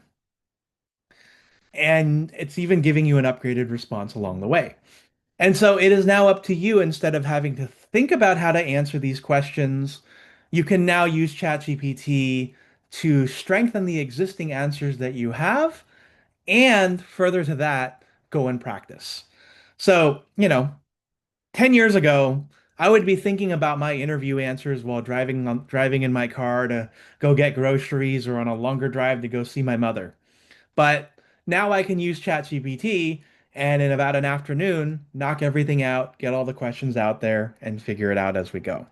and it's even giving you an upgraded response along the way. And so it is now up to you, instead of having to think about how to answer these questions, you can now use ChatGPT to strengthen the existing answers that you have, and further to that, go and practice. So, 10 years ago, I would be thinking about my interview answers while driving in my car to go get groceries or on a longer drive to go see my mother. But now I can use ChatGPT and in about an afternoon, knock everything out, get all the questions out there, and figure it out as we go.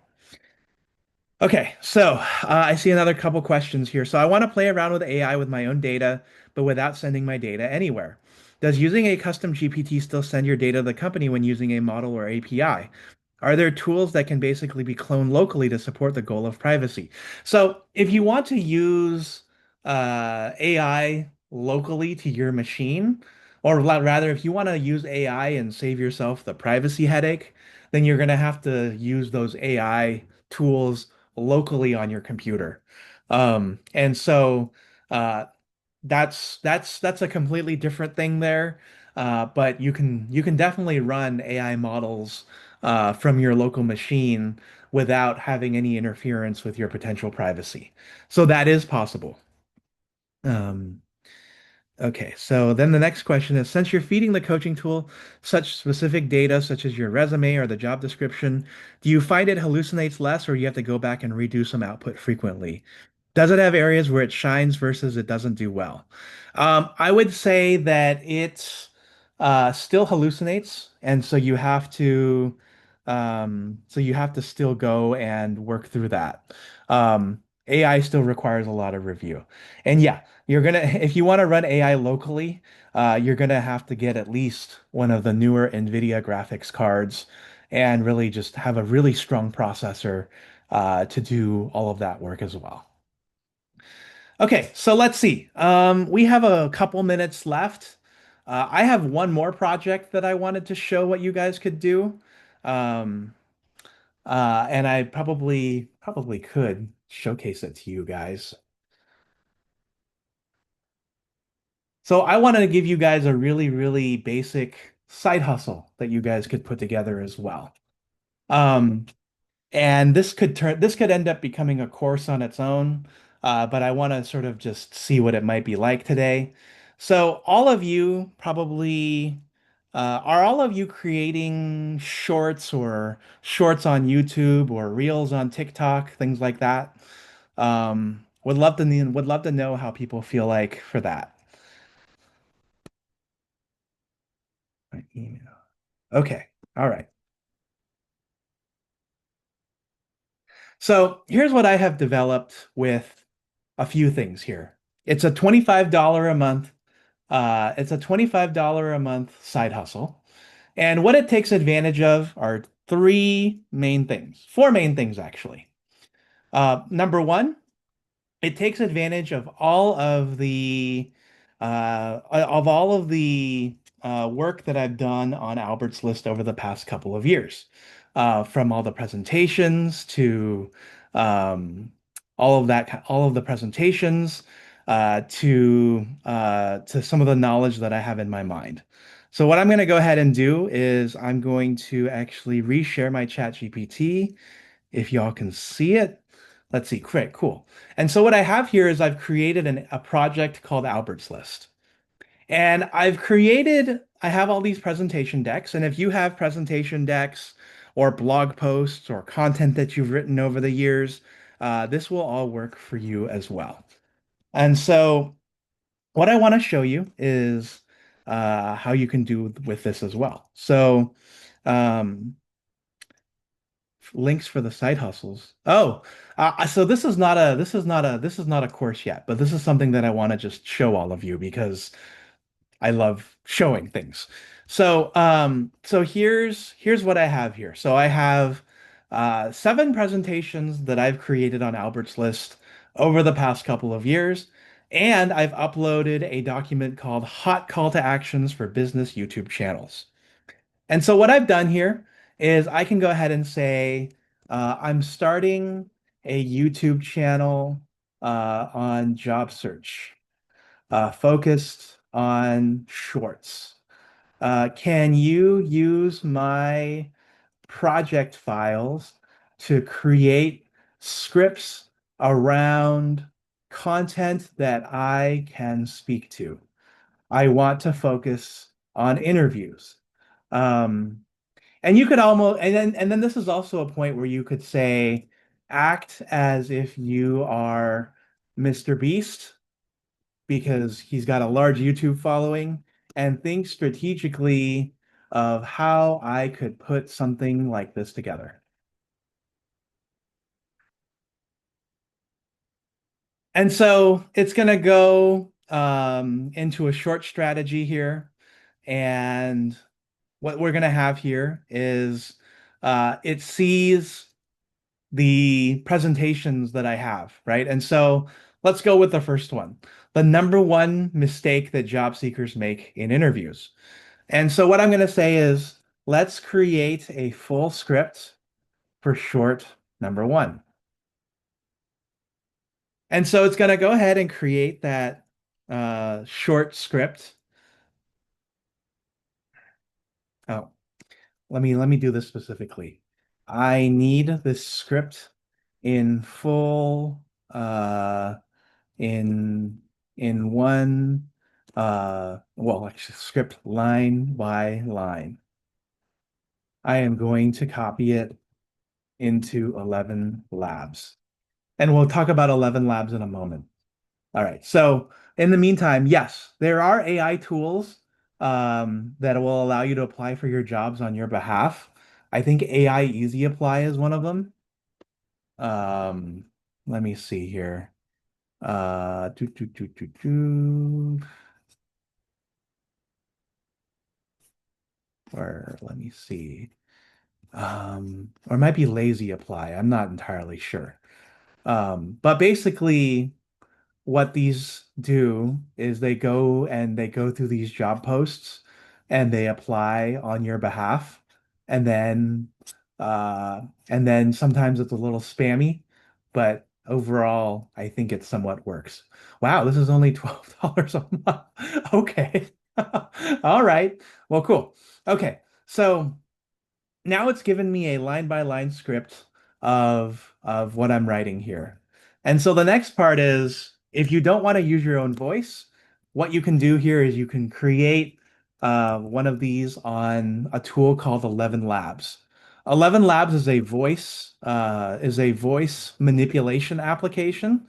Okay, so I see another couple questions here. So I want to play around with AI with my own data, but without sending my data anywhere. Does using a custom GPT still send your data to the company when using a model or API? Are there tools that can basically be cloned locally to support the goal of privacy? So if you want to use AI locally to your machine, or rather, if you want to use AI and save yourself the privacy headache, then you're going to have to use those AI tools locally on your computer. And so uh, that's a completely different thing there. But you can definitely run AI models from your local machine without having any interference with your potential privacy. So that is possible. Um, Okay, so then the next question is, since you're feeding the coaching tool such specific data, such as your resume or the job description, do you find it hallucinates less, or you have to go back and redo some output frequently? Does it have areas where it shines versus it doesn't do well? I would say that it still hallucinates, and so you have to still go and work through that. AI still requires a lot of review, and yeah, if you want to run AI locally, you're gonna have to get at least one of the newer NVIDIA graphics cards, and really just have a really strong processor to do all of that work as well. Okay, so let's see. We have a couple minutes left. I have one more project that I wanted to show what you guys could do. Um, and I probably could showcase it to you guys. So I wanted to give you guys a really, really basic side hustle that you guys could put together as well. Um, And this could end up becoming a course on its own, but I want to sort of just see what it might be like today. So all of you probably are all of you creating shorts on YouTube or reels on TikTok, things like that? Would love to know how people feel like for that. My email. Okay. All right. So here's what I have developed with a few things here. It's a $25 a month. It's a $25 a month side hustle. And what it takes advantage of are three main things, four main things actually. Number one, it takes advantage of all of the work that I've done on Albert's List over the past couple of years, from all the presentations to um, all of the presentations to some of the knowledge that I have in my mind. So what I'm going to go ahead and do is I'm going to actually reshare my chat GPT if y'all can see it. Let's see, great, cool. And so what I have here is I've created a project called Albert's List. And I have all these presentation decks. And if you have presentation decks or blog posts or content that you've written over the years, this will all work for you as well. And so what I want to show you is how you can do with this as well. So um, links for the side hustles. Oh, so this is not a course yet, but this is something that I want to just show all of you because I love showing things. So here's what I have here. So I have seven presentations that I've created on Albert's List over the past couple of years, and I've uploaded a document called Hot Call to Actions for Business YouTube Channels. And so what I've done here is I can go ahead and say I'm starting a YouTube channel on job search, focused on shorts. Can you use my project files to create scripts around content that I can speak to? I want to focus on interviews. Um, and you could almost, and then this is also a point where you could say, act as if you are Mr. Beast because he's got a large YouTube following, and think strategically of how I could put something like this together. And so it's going to go into a short strategy here. And what we're going to have here is it sees the presentations that I have, right? And so let's go with the first one. The number one mistake that job seekers make in interviews. And so what I'm going to say is let's create a full script for short number one. And so it's going to go ahead and create that short script. Oh, let me do this specifically. I need this script in full in one well actually script line by line. I am going to copy it into 11 Labs. And we'll talk about 11 Labs in a moment. All right. So in the meantime, yes, there are AI tools that will allow you to apply for your jobs on your behalf. I think AI Easy Apply is one of them. Um, let me see here. Uh, do, do, do, do, do. Or let me see. Or it might be Lazy Apply. I'm not entirely sure. But basically, what these do is they go through these job posts and they apply on your behalf. And then uh and then sometimes it's a little spammy, but overall I think it somewhat works. Wow, this is only $12 a month. Okay. All right. Well, cool. Okay. So now it's given me a line by line script of what I'm writing here. And so the next part is if you don't want to use your own voice, what you can do here is you can create one of these on a tool called ElevenLabs. ElevenLabs is a voice manipulation application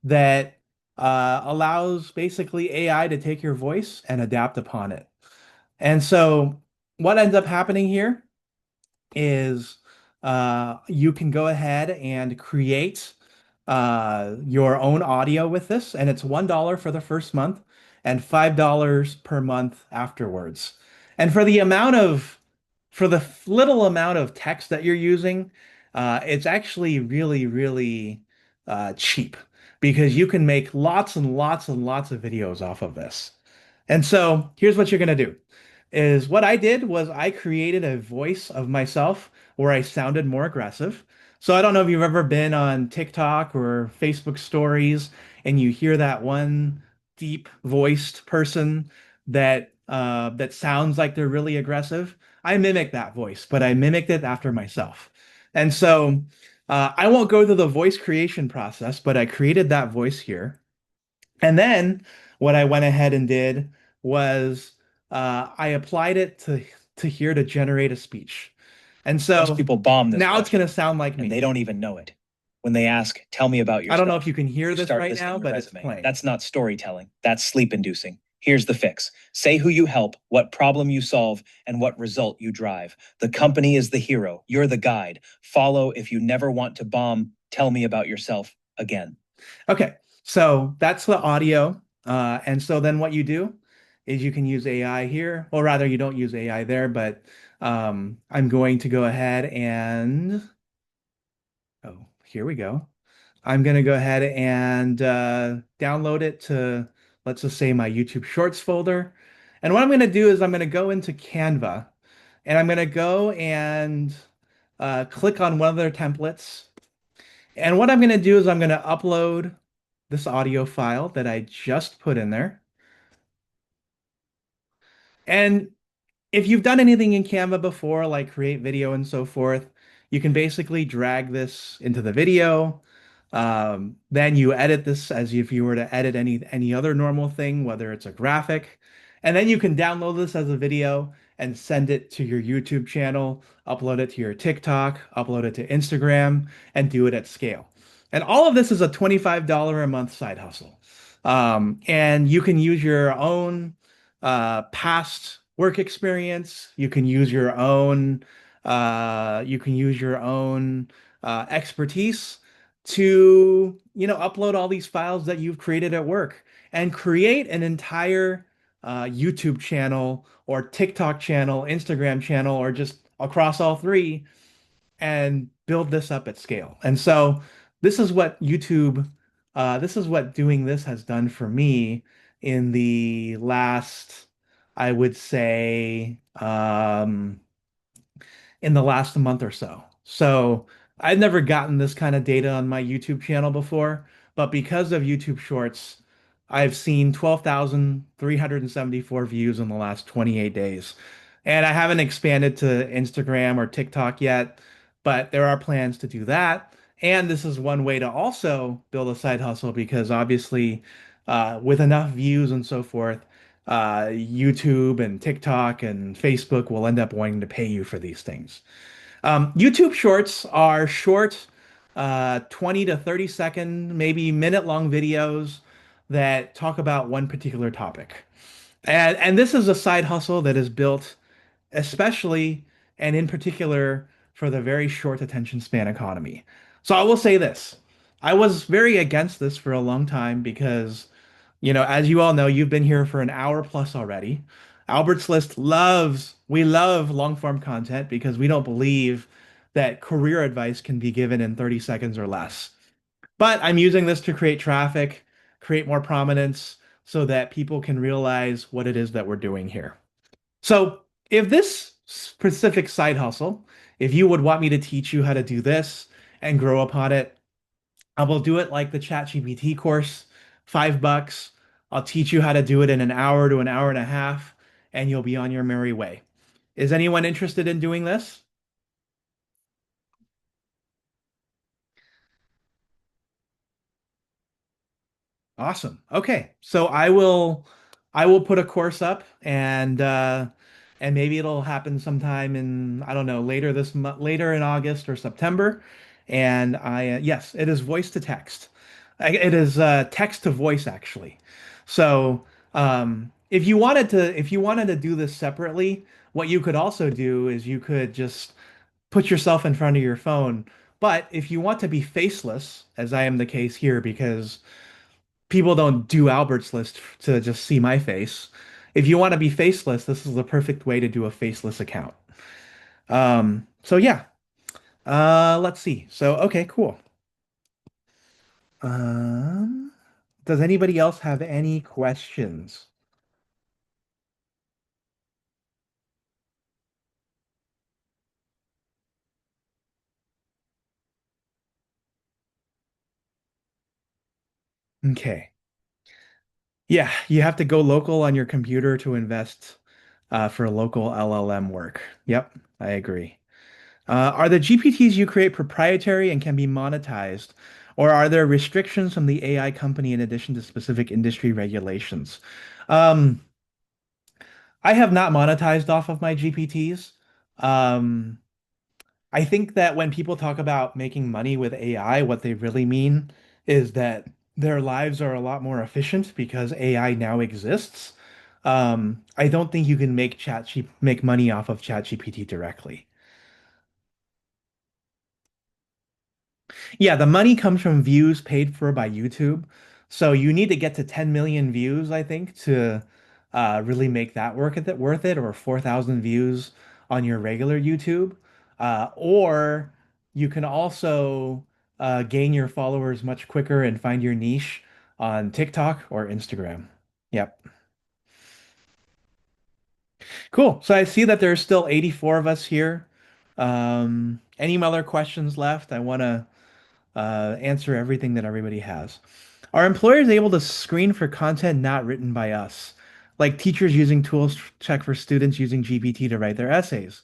that allows basically AI to take your voice and adapt upon it. And so what ends up happening here is you can go ahead and create your own audio with this, and it's $1 for the first month and $5 per month afterwards. And for the little amount of text that you're using, it's actually really, really cheap because you can make lots and lots and lots of videos off of this. And so here's what you're going to do is what I did was I created a voice of myself where I sounded more aggressive. So I don't know if you've ever been on TikTok or Facebook stories and you hear that one deep voiced person that sounds like they're really aggressive. I mimic that voice, but I mimicked it after myself. And so I won't go through the voice creation process, but I created that voice here. And then what I went ahead and did was I applied it to here to generate a speech. And Most so people bomb this now it's going question to sound like and they me. don't even know it. When they ask, tell me about I don't know if yourself, you can hear you this start right listing now, your but it's resume. playing. That's not storytelling, that's sleep inducing. Here's the fix: say who you help, what problem you solve, and what result you drive. The company is the hero, you're the guide. Follow if you never want to bomb. Tell me about yourself again. Okay, so that's the audio. And so then what you do is you can use AI here, or rather, you don't use AI there, but I'm going to go ahead and oh, here we go. I'm going to go ahead and download it to, let's just say, my YouTube Shorts folder. And what I'm going to do is I'm going to go into Canva and I'm going to go and click on one of their templates. And what I'm going to do is I'm going to upload this audio file that I just put in there. And if you've done anything in Canva before, like create video and so forth, you can basically drag this into the video. Then you edit this as if you were to edit any other normal thing, whether it's a graphic. And then you can download this as a video and send it to your YouTube channel, upload it to your TikTok, upload it to Instagram, and do it at scale. And all of this is a $25 a month side hustle. And you can use your own past work experience. You can use your own expertise to, upload all these files that you've created at work and create an entire YouTube channel or TikTok channel, Instagram channel, or just across all three and build this up at scale. And so this is what doing this has done for me in the last, I would say, in the last month or so. So I've never gotten this kind of data on my YouTube channel before, but because of YouTube Shorts, I've seen 12,374 views in the last 28 days. And I haven't expanded to Instagram or TikTok yet, but there are plans to do that. And this is one way to also build a side hustle because obviously, with enough views and so forth, YouTube and TikTok and Facebook will end up wanting to pay you for these things. YouTube Shorts are short, 20 to 30 second, maybe minute long videos that talk about one particular topic. And this is a side hustle that is built especially and in particular for the very short attention span economy. So I will say this. I was very against this for a long time because, as you all know, you've been here for an hour plus already. We love long form content because we don't believe that career advice can be given in 30 seconds or less. But I'm using this to create traffic, create more prominence so that people can realize what it is that we're doing here. So, if this specific side hustle, if you would want me to teach you how to do this and grow upon it, I will do it like the ChatGPT course, $5. I'll teach you how to do it in an hour to an hour and a half, and you'll be on your merry way. Is anyone interested in doing this? Awesome. Okay. So I will put a course up and maybe it'll happen sometime in I don't know, later this month, later in August or September. And yes, it is voice to text. It is text to voice actually. So if you wanted to do this separately, what you could also do is you could just put yourself in front of your phone. But if you want to be faceless, as I am the case here, because people don't do Albert's List to just see my face. If you want to be faceless, this is the perfect way to do a faceless account. So yeah, let's see. So okay, cool. Um, does anybody else have any questions? Okay. Yeah, you have to go local on your computer to invest for local LLM work. Yep, I agree. Are the GPTs you create proprietary and can be monetized, or are there restrictions from the AI company in addition to specific industry regulations? Um, I have not monetized off of my GPTs. Um, I think that when people talk about making money with AI, what they really mean is that their lives are a lot more efficient because AI now exists. I don't think you can make money off of ChatGPT directly. Yeah, the money comes from views paid for by YouTube. So you need to get to 10 million views, I think, to really make that worth it, or 4,000 views on your regular YouTube. Or you can also gain your followers much quicker and find your niche on TikTok or Instagram. Yep. Cool. So I see that there's still 84 of us here. Any other questions left? I want to answer everything that everybody has. Are employers able to screen for content not written by us? Like teachers using tools to check for students using GPT to write their essays?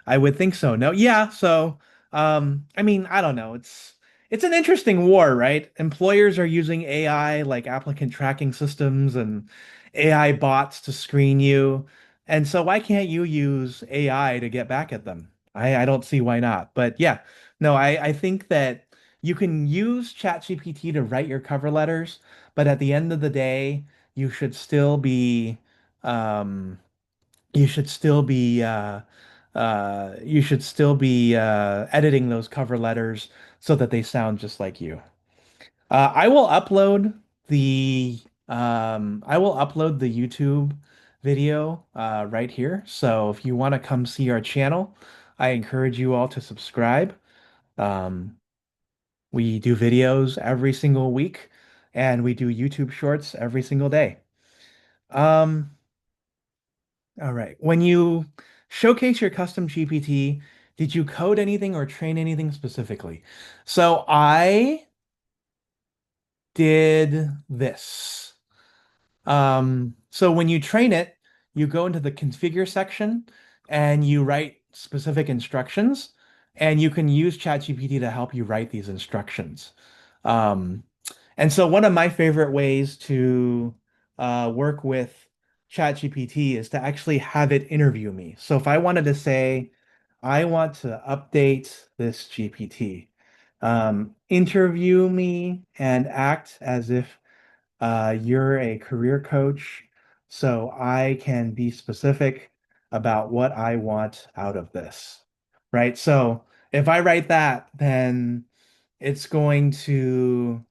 I would think so. No, yeah. So, I mean, I don't know. It's an interesting war, right? Employers are using AI like applicant tracking systems and AI bots to screen you. And so why can't you use AI to get back at them? I don't see why not. But yeah, no, I think that you can use ChatGPT to write your cover letters, but at the end of the day, you should still be um, you should still be editing those cover letters so that they sound just like you. I will upload I will upload the YouTube video right here. So if you want to come see our channel, I encourage you all to subscribe. Um, we do videos every single week, and we do YouTube shorts every single day. Um, All right. When you showcase your custom GPT, did you code anything or train anything specifically? So I did this. So when you train it, you go into the configure section and you write specific instructions, and you can use ChatGPT to help you write these instructions. Um, and so one of my favorite ways to work with ChatGPT is to actually have it interview me. So if I wanted to say, I want to update this GPT, interview me and act as if you're a career coach, so I can be specific about what I want out of this, right? So if I write that, then it's going to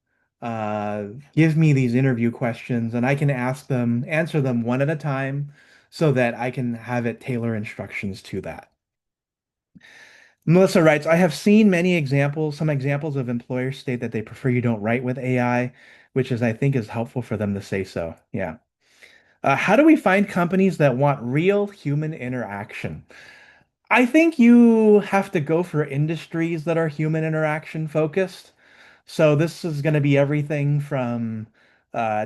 uh, give me these interview questions, and I can answer them one at a time, so that I can have it tailor instructions to that. Melissa writes, I have seen some examples of employers state that they prefer you don't write with AI, which is, I think, is helpful for them to say so. Yeah. How do we find companies that want real human interaction? I think you have to go for industries that are human interaction focused. So this is going to be everything from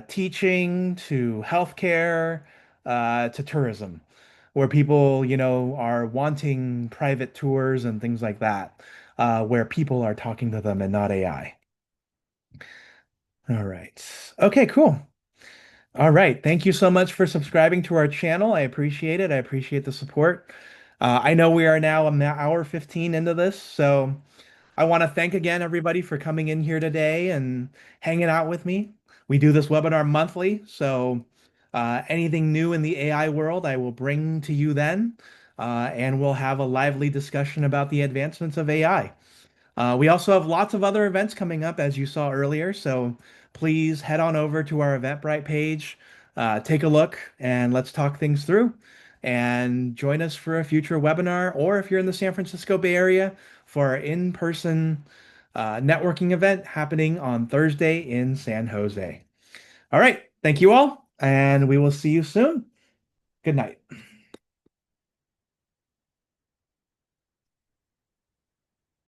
teaching to healthcare to tourism, where people, are wanting private tours and things like that, where people are talking to them and not AI. All right. Okay, cool. All right. Thank you so much for subscribing to our channel. I appreciate it. I appreciate the support. I know we are now an hour 15 into this, so I want to thank again everybody for coming in here today and hanging out with me. We do this webinar monthly, so anything new in the AI world, I will bring to you then, and we'll have a lively discussion about the advancements of AI. We also have lots of other events coming up, as you saw earlier. So please head on over to our Eventbrite page, take a look, and let's talk things through. And join us for a future webinar, or if you're in the San Francisco Bay Area, for our in-person networking event happening on Thursday in San Jose. All right. Thank you all, and we will see you soon. Good night.